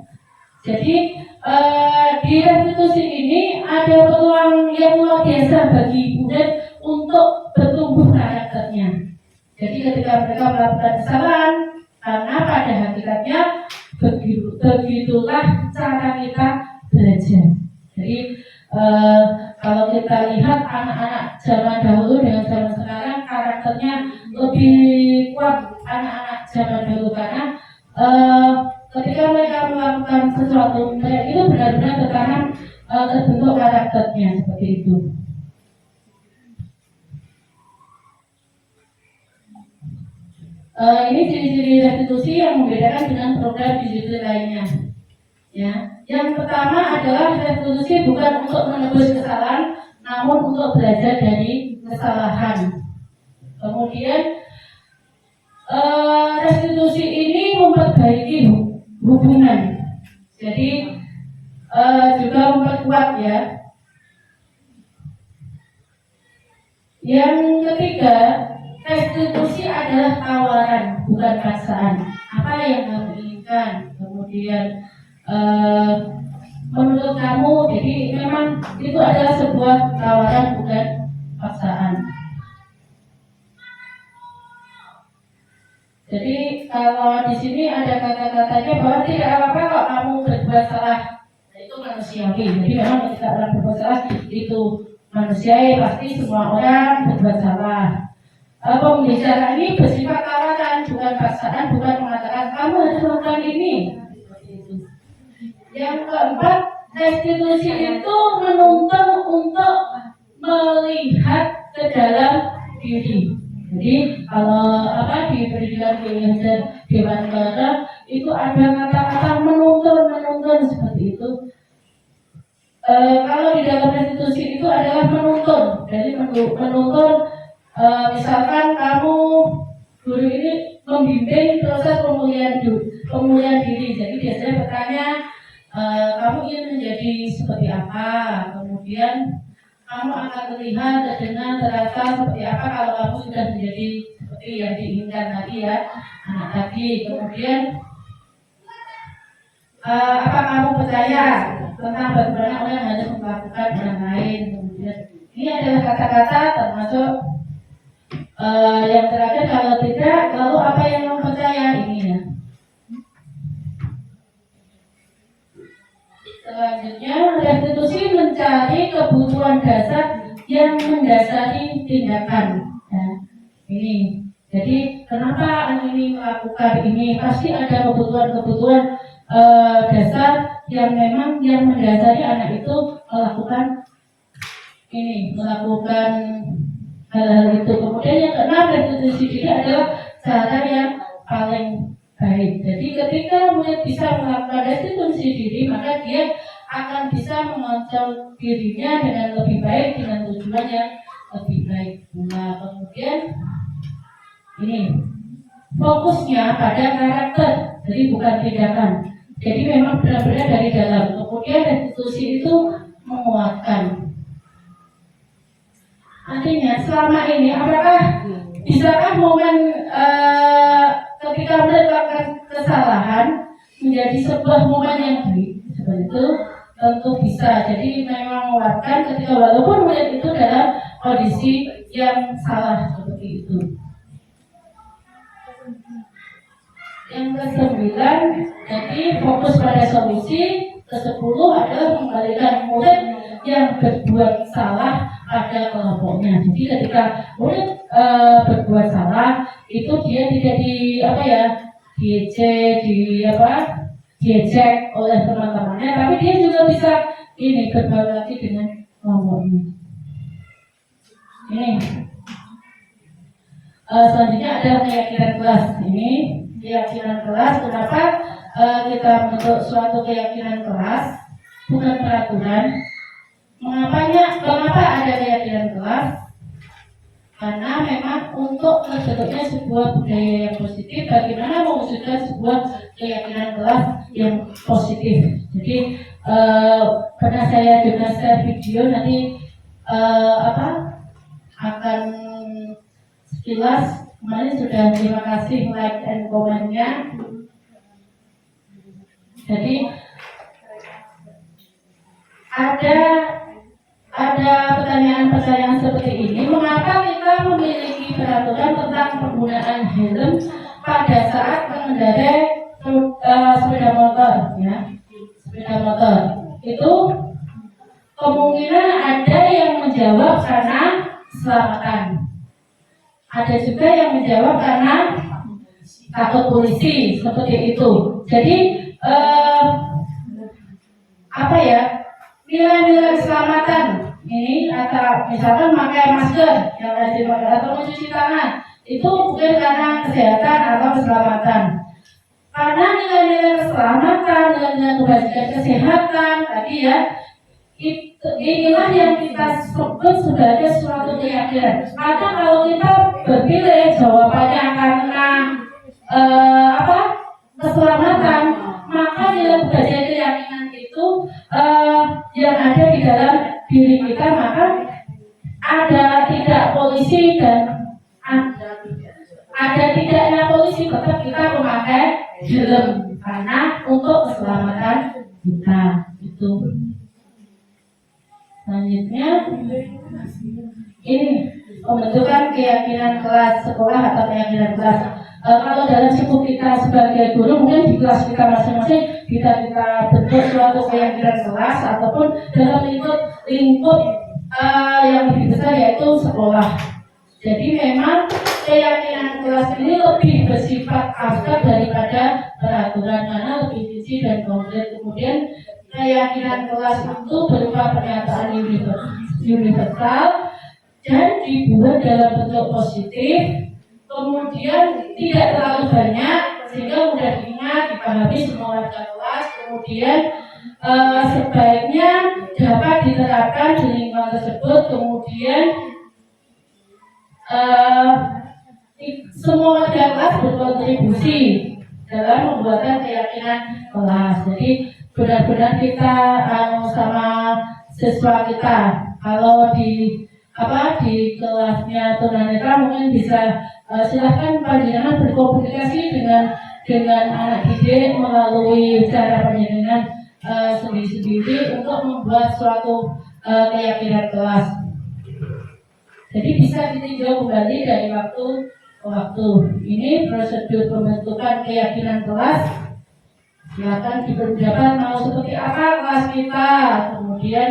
Jadi di restitusi ini ada peluang yang luar biasa bagi murid untuk bertumbuh karakternya. Jadi ketika mereka melakukan kesalahan, karena pada hakikatnya begitulah cara kita belajar. Jadi kalau kita lihat anak-anak zaman dahulu dengan zaman sekarang, karakternya lebih kuat anak-anak zaman dahulu karena ketika mereka melakukan sesuatu, mereka itu benar-benar tertanam terbentuk karakternya seperti itu. Ini ciri-ciri restitusi yang membedakan dengan program digital lainnya. Ya, yang pertama adalah restitusi bukan untuk menebus kesalahan, namun untuk belajar dari kesalahan. Kemudian restitusi ini memperbaiki hubungan, jadi juga memperkuat, ya. Yang ketiga, restitusi adalah tawaran, bukan paksaan. Apa yang kamu inginkan, kemudian menurut kamu, jadi memang itu adalah sebuah tawaran, bukan paksaan. Jadi kalau di sini ada kata-katanya bahwa tidak apa-apa kalau kamu berbuat salah, itu manusiawi. Jadi memang ketika orang berbuat salah itu manusiawi, pasti semua orang berbuat salah. Pembicara ini bersifat tawaran, bukan paksaan, bukan mengatakan kamu harus melakukan ini. Yang keempat, restitusi itu menuntun untuk melihat ke dalam diri. Jadi kalau di pendidikan Dewan Negara itu ada kata-kata menuntun seperti itu. Kalau di dalam restitusi itu adalah menuntun, jadi menuntun. Misalkan kamu guru ini membimbing proses pemulihan diri, jadi biasanya bertanya kamu ingin menjadi seperti apa, kemudian kamu akan terlihat, terdengar, terasa seperti apa kalau kamu sudah menjadi seperti yang diinginkan tadi ya, anak tadi. Kemudian apa kamu percaya tentang bagaimana orang harus melakukan orang lain. Kemudian ini adalah kata-kata termasuk yang terakhir, kalau tidak, lalu apa yang kamu percaya ini ya. Selanjutnya, restitusi mencari kebutuhan dasar yang mendasari tindakan. Nah, ini, jadi kenapa anak ini melakukan ini? Pasti ada kebutuhan-kebutuhan dasar yang memang yang mendasari anak itu melakukan ini, melakukan hal-hal itu. Kemudian yang keenam, restitusi diri adalah cara yang paling baik. Jadi ketika murid bisa melakukan restitusi diri, maka dia akan bisa mengontrol dirinya dengan lebih baik, dengan tujuan yang lebih baik. Nah, kemudian ini fokusnya pada karakter, jadi bukan tindakan. Jadi memang benar-benar dari dalam. Kemudian restitusi itu menguatkan. Artinya selama ini apakah bisakah momen ketika melakukan kesalahan menjadi sebuah momen yang baik? Seperti itu tentu bisa. Jadi memang menguatkan ketika walaupun murid itu dalam kondisi yang salah seperti itu. Yang ke-9, jadi fokus pada solusi. Ke-10 adalah mengembalikan murid yang berbuat salah pada kelompoknya. Jadi ketika murid berbuat salah, itu dia tidak diejek oleh teman-temannya, tapi dia juga bisa ini berbagi dengan kelompoknya. Ini selanjutnya ada keyakinan kelas. Ini keyakinan kelas. Kenapa kita membentuk suatu keyakinan kelas, bukan peraturan? Mengapa ada keyakinan kelas? Karena memang untuk terbentuknya sebuah budaya yang positif, bagaimana mewujudkan sebuah keyakinan kelas yang positif. Jadi pernah saya juga share video nanti akan sekilas. Kemarin sudah, terima kasih like and comment-nya. Jadi ada pertanyaan-pertanyaan seperti ini. Mengapa kita memiliki peraturan tentang penggunaan helm pada saat mengendarai sepeda motor? Ya, sepeda motor itu kemungkinan ada yang menjawab karena keselamatan. Ada juga yang menjawab karena takut polisi, seperti itu. Jadi nilai-nilai keselamatan ini, atau misalkan memakai masker yang rajin pakai atau mencuci tangan, itu bukan karena kesehatan atau keselamatan. Karena nilai-nilai keselamatan, nilai-nilai kebajikan kesehatan tadi ya, inilah yang kita sebut sebagai suatu keyakinan. Maka kalau kita berpilih jawabannya karena keselamatan, maka nilai budaya keyakinan itu yang ada di dalam diri kita, maka ada tidak polisi dan ada tidaknya polisi, tetap kita memakai helm karena untuk keselamatan kita itu. Selanjutnya ini pembentukan keyakinan kelas sekolah atau keyakinan kelas. Kalau dalam lingkup kita sebagai guru, mungkin di kelas kita masing-masing kita bentuk suatu keyakinan kelas, ataupun dalam lingkup yang lebih besar yaitu sekolah. Jadi memang keyakinan kelas ini lebih bersifat abstrak daripada peraturan karena lebih visi dan konkret. Kemudian keyakinan kelas itu berupa pernyataan universal dan dibuat dalam bentuk positif, kemudian tidak terlalu banyak sehingga mudah diingat, dipahami semua warga kelas. Kemudian sebaiknya dapat diterapkan di lingkungan tersebut. Kemudian semua warga kelas berkontribusi dalam pembuatan keyakinan kelas. Jadi benar-benar kita sama siswa kita. Kalau di kelasnya tunanetra mungkin bisa silahkan panjenengan berkomunikasi dengan anak didik melalui cara panjenengan sendiri-sendiri untuk membuat suatu keyakinan kelas. Jadi bisa ditinjau kembali dari waktu ke waktu. Ini prosedur pembentukan keyakinan kelas. Silakan diperdapat mau seperti apa kelas kita. Kemudian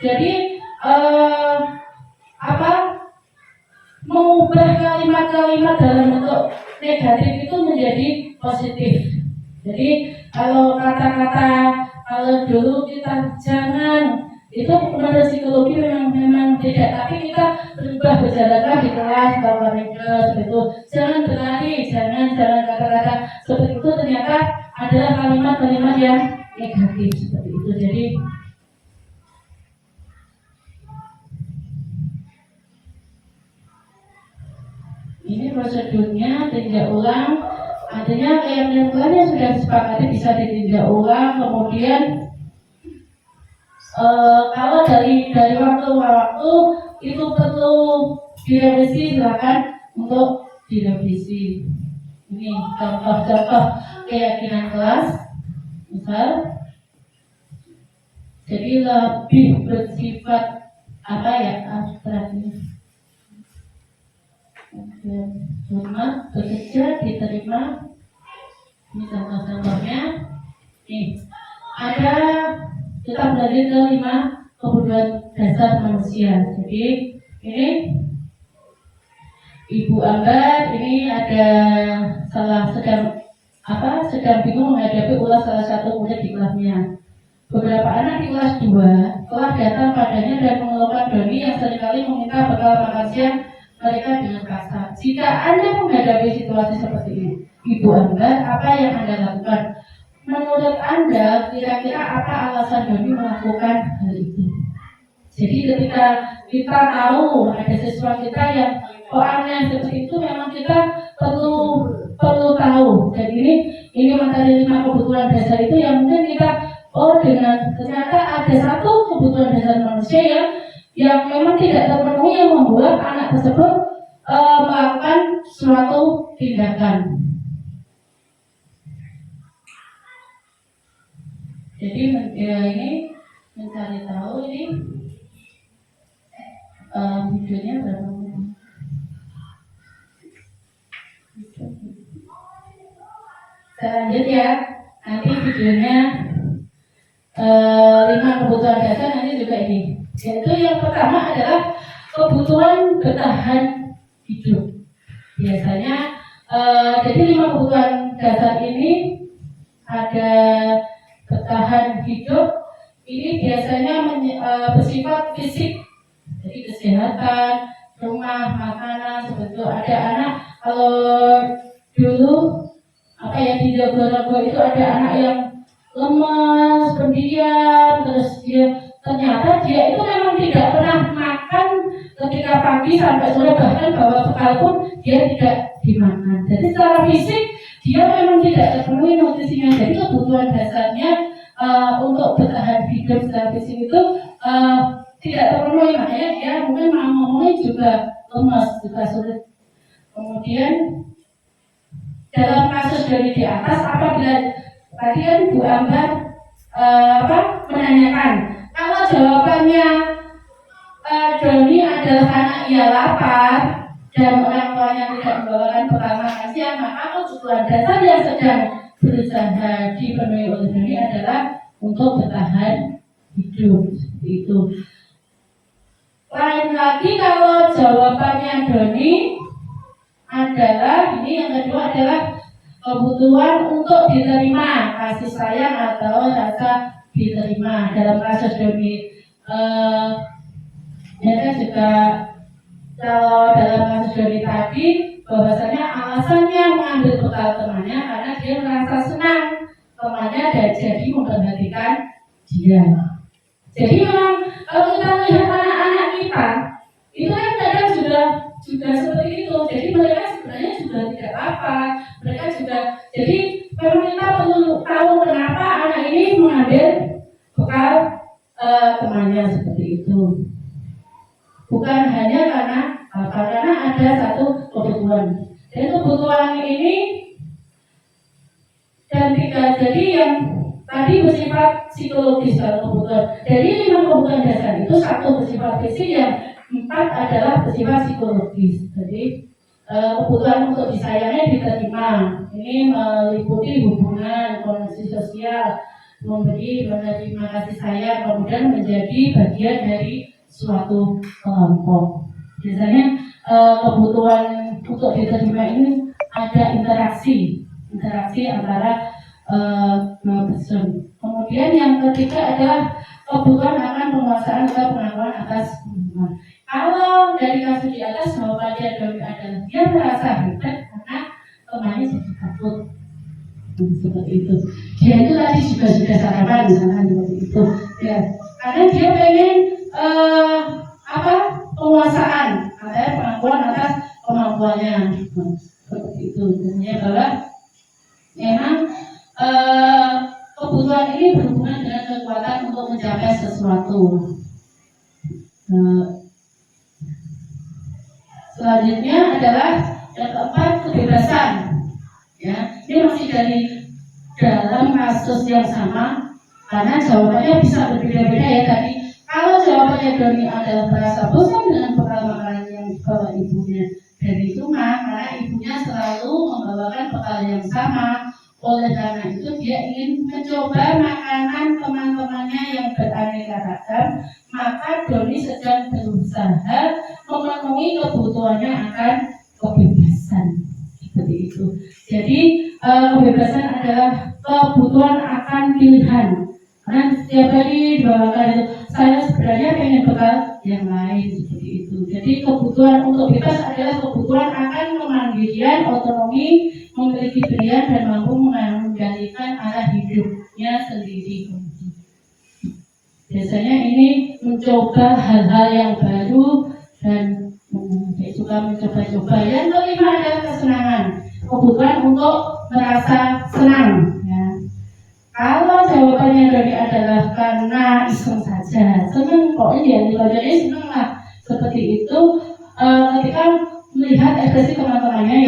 jadi mengubah kalimat-kalimat dalam bentuk negatif itu menjadi positif. Jadi kalau dulu kita jangan, itu menurut psikologi memang tidak, tapi kita berubah berjalanlah di kelas bapak itu jangan berlari, jangan kata-kata seperti itu ternyata adalah kalimat-kalimat yang negatif seperti itu. Jadi ini prosedurnya tinjak ulang, artinya keyakinan kelas yang sudah disepakati bisa ditinjak ulang. Kemudian kalau dari waktu ke waktu itu perlu direvisi, silakan untuk direvisi. Ini contoh-contoh keyakinan kelas, misal, jadi lebih bersifat abstrak ini. Hormat, bekerja, diterima. Ini contoh-contohnya. Nih, ada kita beralih ke 5 kebutuhan dasar manusia. Jadi ini Ibu Ambar ini ada sedang bingung menghadapi ulas salah satu murid di kelasnya. Beberapa anak di kelas 2 telah datang padanya dan mengeluhkan Doni yang seringkali meminta bekal makan siang mereka dengan kasar. Jika Anda menghadapi situasi seperti ini, Ibu Ambar, apa yang Anda lakukan? Menurut Anda, kira-kira apa alasan Doni melakukan hal itu? Jadi ketika kita tahu ada siswa kita yang aneh seperti itu, memang kita perlu tahu. Jadi ini materi 5 kebutuhan dasar itu yang mungkin kita dengan ternyata ada satu kebutuhan dasar manusia yang memang tidak terpenuhi yang membuat anak tersebut melakukan suatu tindakan. Jadi ini mencari tahu ini videonya berapa menit? Lanjut ya, nanti videonya 5 kebutuhan dasar nanti juga ini. Yaitu yang pertama adalah kebutuhan bertahan hidup. Biasanya jadi 5 kebutuhan dasar ini ada bertahan hidup. Ini biasanya bersifat fisik, jadi kesehatan, rumah, makanan, seperti itu. Ada anak kalau dulu di Jogorogo itu ada anak yang lemas, pendiam, terus ternyata dia itu memang tidak pernah makan ketika pagi sampai sore, bahkan bawa bekal pun dia tidak dimakan. Jadi secara fisik dia memang tidak terpenuhi nutrisinya. Jadi kebutuhan dasarnya untuk bertahan hidup secara fisik itu tidak terpenuhi, makanya dia mungkin ngomongnya juga lemas, juga sulit. Kemudian dalam kasus dari di atas, apabila tadi kan Bu Ambar menanyakan, kalau jawabannya Doni adalah anak ia lapar dan orang tuanya tidak membawakan bekal makan siang, maka kebutuhan dasar yang sedang berusaha dipenuhi oleh Doni adalah untuk bertahan hidup. Itu Lain lagi kalau jawabannya Doni adalah ini, yang kedua adalah kebutuhan untuk diterima, kasih sayang atau rasa diterima. Dalam kasus Doni mereka juga, kalau dalam kasus Doni tadi, bahwasanya alasannya mengambil bekal temannya karena dia merasa senang temannya dan jadi memperhatikan dia. Jadi memang kalau kita melihat anak-anak kita, itu kan kadang juga seperti itu. Jadi mereka sebenarnya juga tidak apa-apa. Mereka juga, jadi memang kita perlu tahu kenapa anak ini mengambil bekal temannya seperti itu. Bukan hanya karena ada satu kebutuhan. Dan kebutuhan ini dan tiga, jadi yang tadi bersifat psikologis kalau kebutuhan. Jadi 5 kebutuhan dasar itu, 1 bersifat fisik, yang 4 adalah bersifat psikologis. Jadi kebutuhan untuk disayangi diterima. Ini meliputi hubungan, koneksi sosial, memberi, menerima kasih sayang, kemudian menjadi bagian dari suatu kelompok. Biasanya kebutuhan untuk diterima ini ada interaksi antara person. Kemudian yang ketiga adalah kebutuhan akan penguasaan atau pengakuan atas hubungan. Kalau dari kasus di atas jawabannya Doni adalah dia merasa hebat karena temannya jadi takut. Seperti itu. Dia itu tadi juga sudah sarapan misalkan seperti itu. Ya, karena dia pengen penguasaan atau pengakuan atas kemampuannya. Seperti itu. Tentunya bahwa memang kebutuhan ini berhubungan dengan kekuatan untuk mencapai sesuatu. Selanjutnya adalah yang keempat, kebebasan. Ya, ini masih dari dalam kasus yang sama, karena jawabannya bisa berbeda-beda ya tadi. Kalau jawabannya Doni adalah merasa bosan dengan bekal makanan yang dibawa ibunya dari rumah, karena ibunya selalu membawakan bekal yang sama. Oleh karena itu dia ingin mencoba makanan teman-temannya yang beraneka ragam, maka Doni sedang berusaha memenuhi kebutuhannya akan kebebasan. Seperti itu. Jadi kebebasan adalah kebutuhan akan pilihan. Karena setiap hari dibawakan itu, saya sebenarnya pengen bekal yang lain seperti itu. Jadi kebutuhan untuk bebas adalah kebutuhan akan kemandirian, otonomi, memiliki pilihan dan mampu mengendalikan arah hidupnya sendiri. Biasanya ini mencoba hal-hal yang baru dan suka mencoba-coba. Yang kelima adalah kesenangan, kebutuhan untuk merasa senang. Ya. Kalau jawabannya tadi adalah karena iseng saja, senang kok ini jadi senang lah seperti itu. Ketika melihat ekspresi teman-temannya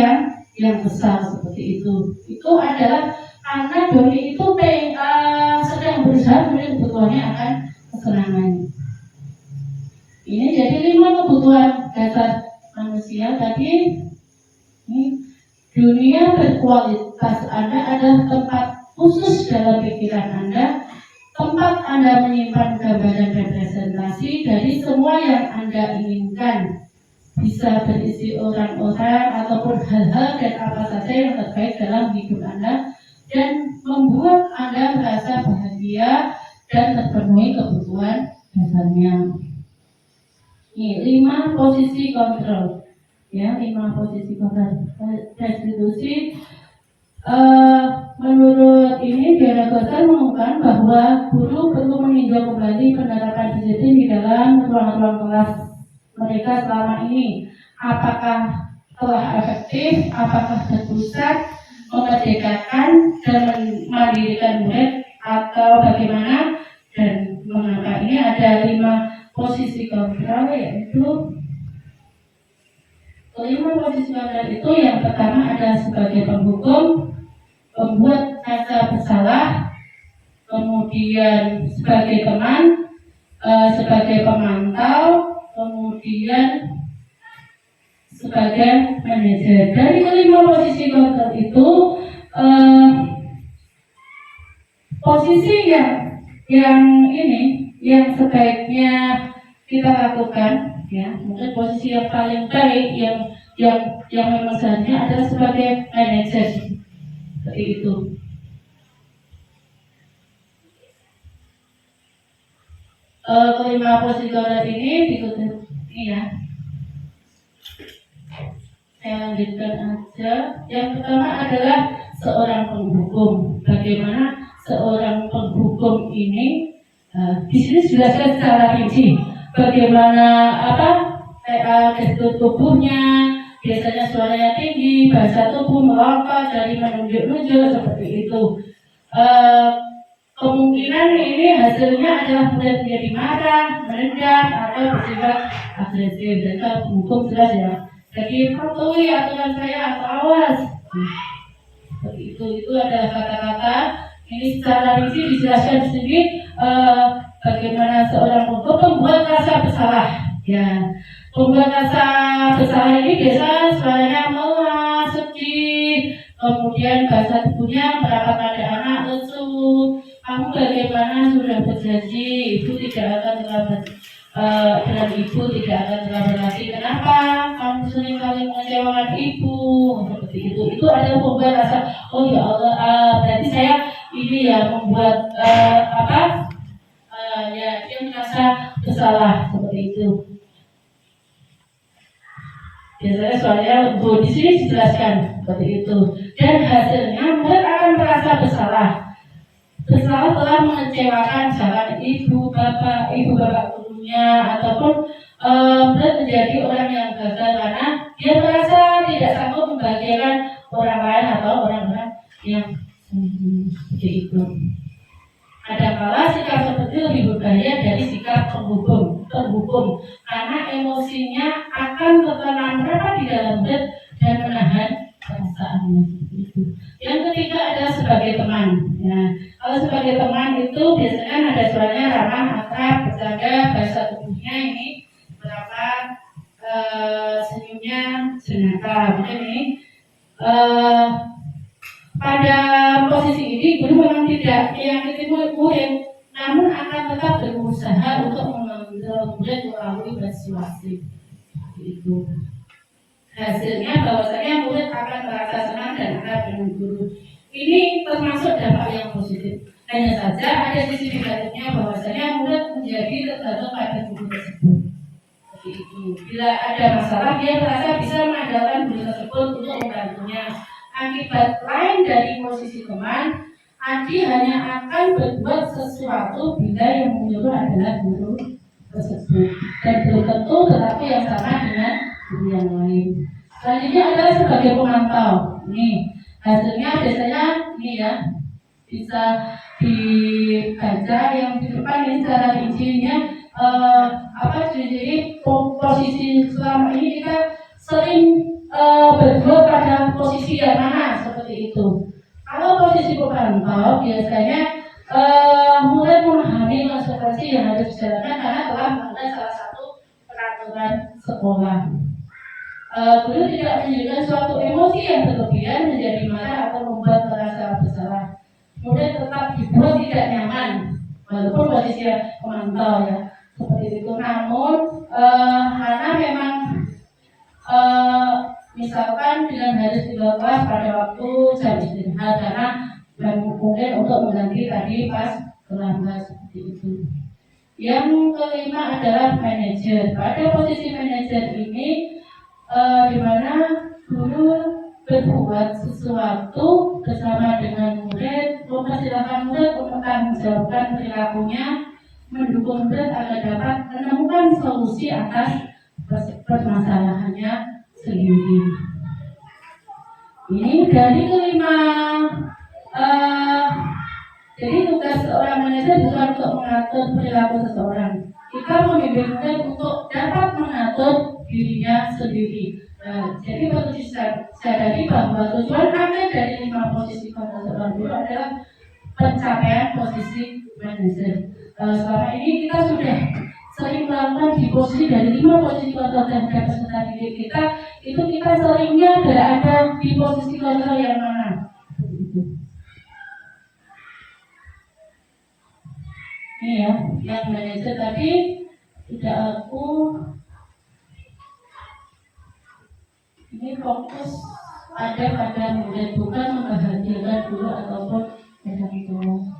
yang besar seperti itu adalah karena Doni itu sedang berusaha memenuhi kebutuhannya akan kesenangan. Ini jadi 5 kebutuhan dasar manusia tadi. Ini dunia berkualitas Anda adalah tempat khusus dalam pikiran Anda, tempat Anda menyimpan gambaran representasi dari semua yang Anda inginkan. Bisa berisi orang-orang ataupun hal-hal dan apa saja yang terkait dalam hidup Anda dan membuat Anda merasa bahagia dan terpenuhi kebutuhan dasarnya. Ini 5 posisi kontrol. Ya, 5 posisi kontrol. Restitusi menurut ini Gallagher mengumumkan bahwa guru perlu meninjau kembali penerapan disiplin di dalam ruang-ruang kelas mereka selama ini. Apakah telah efektif, apakah berpusat, memerdekakan dan memandirikan murid, atau bagaimana dan mengapa. Ini ada 5 posisi kontrol, yaitu 5 posisi kontrol itu yang pertama adalah sebagai penghukum, membuat rasa bersalah, kemudian sebagai teman, sebagai pemantau, kemudian sebagai manajer. Dari kelima posisi kontrol itu, posisi yang sebaiknya kita lakukan, ya mungkin posisi yang paling baik yang memang seharusnya adalah sebagai manajer seperti itu. Kelima posisi koordinat ini dikutip ini ya. Saya lanjutkan aja. Yang pertama adalah seorang penghukum. Bagaimana seorang penghukum ini di sini dijelaskan secara rinci. Bagaimana gestur tubuhnya, biasanya suaranya tinggi, bahasa tubuh melompat, dari menunjuk-nunjuk seperti itu. Kemungkinan ini hasilnya adalah mudah menjadi marah, menendam, atau bersifat agresif. Dan kalau hukum jelas ya. Jadi patuhi aturan saya atau awas. Seperti itu adalah kata-kata. Ini secara rinci dijelaskan di sini bagaimana seorang hukum membuat rasa bersalah. Ya, membuat rasa bersalah ini biasa suaranya melah, sedih, kemudian bahasa tubuhnya merapat pada anak, lesu. Kamu bagaimana sudah berjanji ibu tidak akan terlambat dengan ibu tidak akan terlambat lagi. Kenapa kamu sering kali mengecewakan ibu? Seperti itu adalah membuat rasa oh ya Allah, berarti saya ini ya membuat ya dia merasa bersalah seperti itu. Biasanya soalnya di sini dijelaskan seperti itu. Dan hasilnya murid akan merasa bersalah telah mengecewakan misalkan ibu bapak gurunya, ataupun murid menjadi orang yang gagal karena dia merasa tidak sanggup membahagiakan orang lain atau orang-orang yang seperti itu. Kadang-kala sikap seperti itu lebih berbahaya dari sikap penghukum karena emosinya akan tertanam rapat di dalam murid dan menahan perasaannya. Yang ketiga adalah sebagai teman. Ya, kalau sebagai teman itu biasanya ada suaranya ramah, akrab, bercanda, bahasa tubuhnya ini berapa, senyumnya jenaka. Mungkin ini pada posisi ini guru memang tidak menyakiti murid, namun akan tetap berusaha untuk mengambil murid melalui persuasif. Itu hasilnya bahwasanya murid akan merasa senang dan akrab dengan guru. Ini termasuk dampak yang positif. Hanya saja ada sisi negatifnya bahwasanya murid menjadi tergantung pada guru tersebut. Seperti itu. Bila ada masalah dia merasa bisa mengandalkan guru tersebut untuk membantunya. Akibat lain dari posisi teman, Adi hanya akan berbuat sesuatu bila yang menyuruh adalah guru tersebut dan belum tentu tetapi yang sama dengan guru yang lain. Selanjutnya adalah sebagai pemantau. Nih hasilnya biasanya ini ya bisa dibaca yang di depan ini secara rincinya jadi posisi selama ini kita sering berbuat pada posisi yang mana seperti itu. Kalau posisi pemantau biasanya mulai memahami konsekuensi yang harus dijalankan karena telah melanggar salah satu peraturan sekolah. Guru tidak menunjukkan suatu emosi yang berlebihan menjadi marah atau membuat merasa bersalah. Murid tetap dibuat tidak nyaman walaupun posisi pemantau ya seperti itu. Namun karena memang misalkan dengan harus tinggal kelas pada waktu jam istirahat karena mungkin untuk mengganti tadi pas terlambat seperti itu. Yang kelima adalah manajer. Pada posisi manajer ini di mana guru berbuat sesuatu bersama dengan murid, mempersilahkan murid untuk mempertanggungjawabkan perilakunya, mendukung murid agar dapat menemukan solusi atas permasalahannya sendiri. Ini dari kelima. Jadi tugas seorang manajer bukan untuk mengatur perilaku seseorang. Kita membimbing murid untuk dapat mengatur dirinya sendiri. Jadi perlu disadari bahwa tujuan akhir dari 5 posisi pada seorang guru adalah pencapaian posisi manajer. Selama ini kita sudah sering melakukan di posisi dari 5 posisi kontrol dan peserta didik kita, itu kita seringnya berada di posisi kontrol yang mana? Ini ya, yang manajer tadi tidak aku ini fokus ada pada murid, bukan membahagiakan guru ataupun redaktur.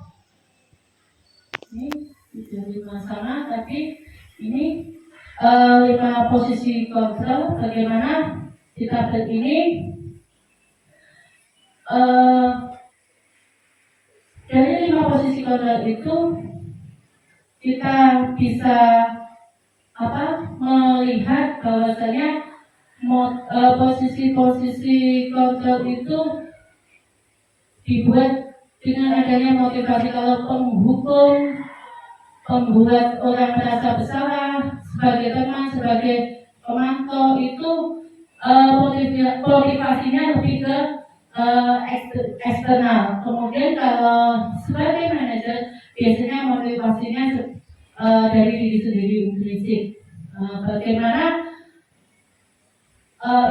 Ini tidak 5 sama, tapi ini 5 posisi kontrol. Bagaimana di tablet ini dari 5 posisi kontrol itu kita bisa melihat bahwasanya posisi-posisi kontrol itu dibuat dengan adanya motivasi. Kalau penghukum, pembuat orang merasa bersalah, sebagai teman, sebagai pemantau itu motivasinya lebih ke eksternal. Kemudian kalau sebagai manajer biasanya motivasinya dari diri sendiri, intrinsik. Bagaimana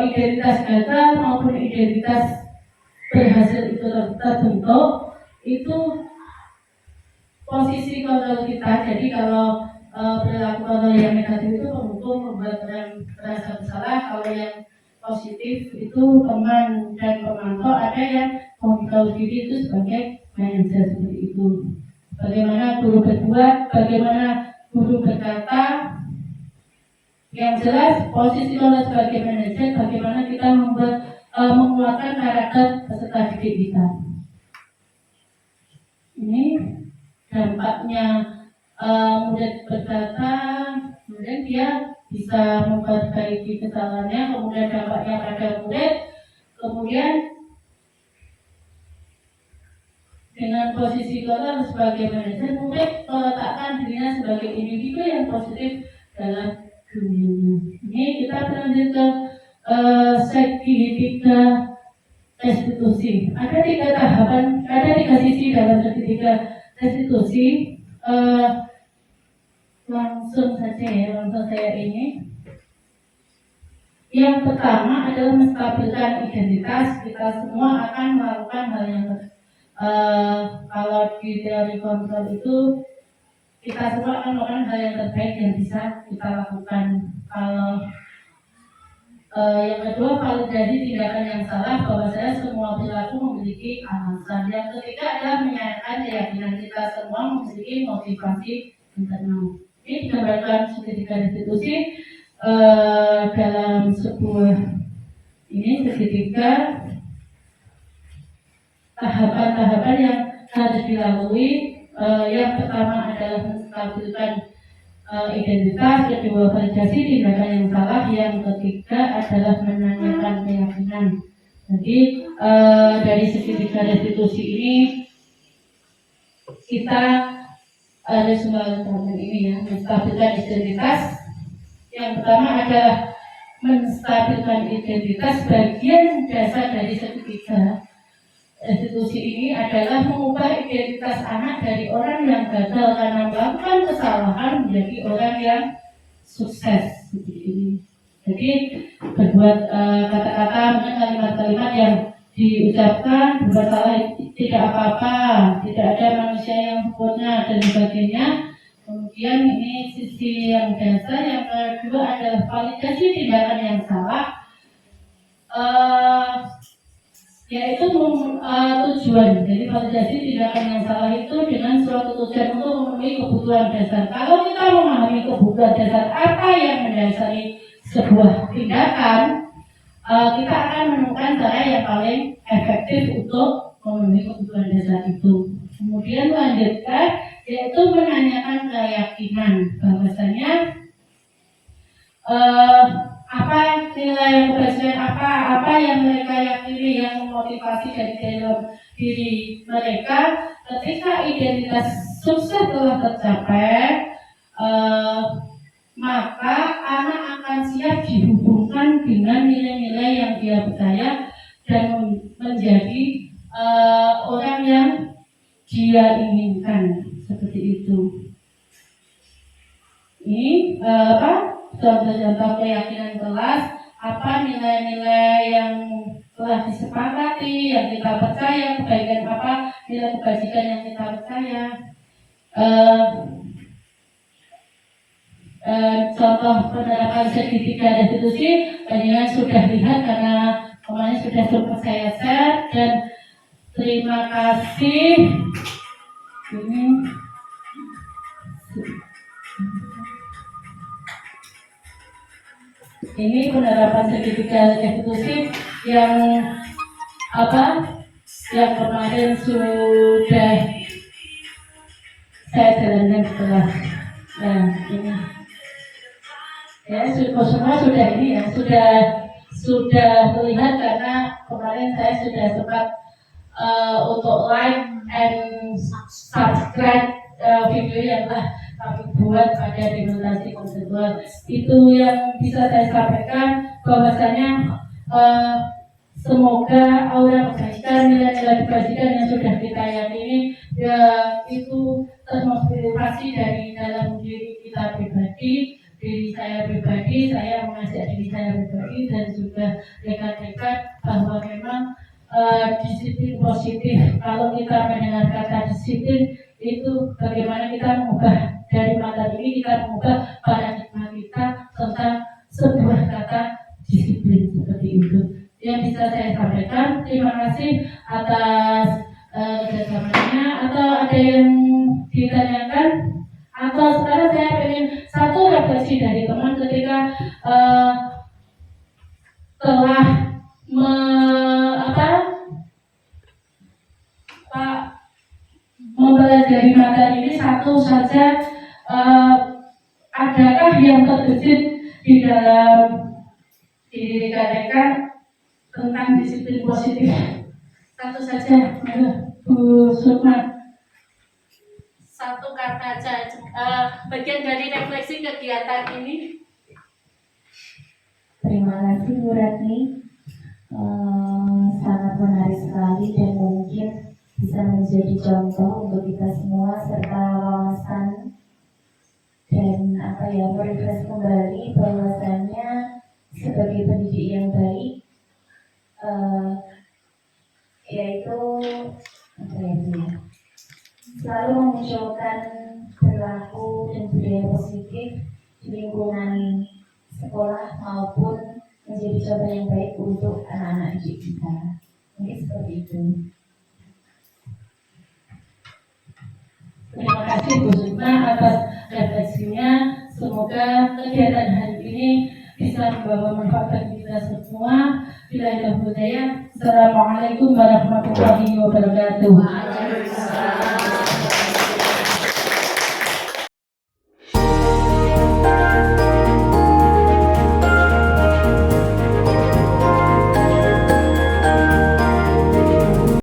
identitas gagal maupun identitas berhasil itu terbentuk, itu posisi kontrol kita. Jadi kalau perilaku kontrol yang negatif itu penghukum, membuat orang merasa bersalah. Kalau yang positif itu teman dan pemantau. Ada yang kontrol diri itu sebagai manajer, seperti itu. Bagaimana guru berbuat, bagaimana guru berkata. Yang jelas posisi kontrol sebagai manajer, bagaimana kita menguatkan karakter peserta didik kita. Ini dampaknya murid berkata, kemudian dia bisa memperbaiki kesalahannya, kemudian dampaknya pada murid, kemudian dengan posisi kontrol sebagai manajer, murid meletakkan dirinya sebagai individu yang positif dalam dunianya. Ini kita berlanjut ke segitiga restitusi. Ada 3 tahapan, ada 3 sisi dalam segitiga restitusi. Langsung saya ini. Yang pertama adalah menstabilkan identitas. Kita semua akan melakukan hal yang kalau di teori kontrol itu kita semua akan melakukan hal yang terbaik yang bisa kita lakukan. Kalau yang kedua, validasi tindakan yang salah, bahwa saya semua perilaku memiliki alasan. Yang ketiga adalah menyatakan keyakinan kita semua memiliki motivasi internal. Ini digambarkan segitiga restitusi dalam sebuah ini segitiga tahapan-tahapan yang harus dilalui. Yang pertama adalah menstabilkan identitas, kedua validasi tindakan yang salah, yang ketiga adalah menanyakan keyakinan. Jadi dari segitiga restitusi ini kita ada semua tahapan ini ya, menstabilkan identitas. Yang pertama adalah menstabilkan identitas. Bagian dasar dari segitiga restitusi ini adalah mengubah identitas anak dari orang yang gagal karena melakukan kesalahan menjadi orang yang sukses, seperti ini. Jadi berbuat kata-kata, mungkin kalimat-kalimat yang diucapkan berbuat salah tidak apa-apa, tidak ada manusia yang sempurna dan sebagainya. Kemudian ini sisi yang dasar. Yang kedua adalah validasi tindakan yang salah. Yaitu tujuan. Jadi validasi tindakan yang salah itu dengan suatu tujuan untuk memenuhi kebutuhan dasar. Kalau kita memahami kebutuhan dasar apa yang mendasari sebuah tindakan, kita akan menemukan cara yang paling efektif untuk memenuhi kebutuhan dasar itu. Kemudian lanjutkan, yaitu menanyakan keyakinan bahwasanya apa nilai keberhasilan apa yang mereka yakini, yang memotivasi dari dalam diri mereka. Ketika identitas sukses telah tercapai, maka anak akan siap dihubungkan dengan nilai-nilai yang dia percaya dan menjadi orang yang dia inginkan, seperti itu. Ini contoh-contoh keyakinan kelas, apa nilai-nilai yang telah disepakati, yang kita percaya, kebaikan apa, nilai kebajikan yang kita percaya. contoh penerapan segitiga restitusi panjenengan sudah lihat karena kemarin sudah sempat saya share, dan terima kasih. Ini penerapan segitiga restitusi yang yang kemarin sudah saya jalankan setelah ini ya, semua sudah ini ya, sudah terlihat karena kemarin saya sudah sempat untuk like and subscribe video yang telah kami buat pada demokrasi konseptual. Itu yang bisa saya sampaikan, bahwasanya semoga aura kebaikan, nilai-nilai kebaikan yang sudah kita yakini ya, itu termotivasi dari dalam diri kita pribadi, diri saya pribadi, saya mengajak diri saya pribadi dan juga rekan-rekan bahwa memang disiplin positif. Kalau kita mendengar kata disiplin, itu bagaimana kita mengubah dari materi ini, kita mengubah paradigma kita tentang sebuah kata disiplin seperti itu. Yang bisa saya sampaikan, terima kasih atas kerjasamanya. Atau ada yang ditanyakan? Atau sekarang saya ingin satu refleksi dari teman ketika telah mempelajari materi ini satu saja, adakah yang terbesit di dalam diri rekan-rekan tentang disiplin positif? Satu saja, Bu Sukma. Satu kata aja, bagian dari refleksi kegiatan ini. Terima kasih Bu Ratni, sangat menarik sekali dan mungkin bisa menjadi contoh untuk kita semua serta wawasan dan merefresh kembali bahwasannya sebagai pendidik yang baik, yaitu selalu memunculkan perilaku dan budaya positif di lingkungan sekolah maupun menjadi contoh yang baik untuk anak-anak didik kita. Mungkin seperti itu. Terima kasih Bu Sukma atas refleksinya. Semoga kegiatan hari ini bisa membawa manfaat bagi kita semua. Bila ada budaya. Assalamualaikum warahmatullahi wabarakatuh.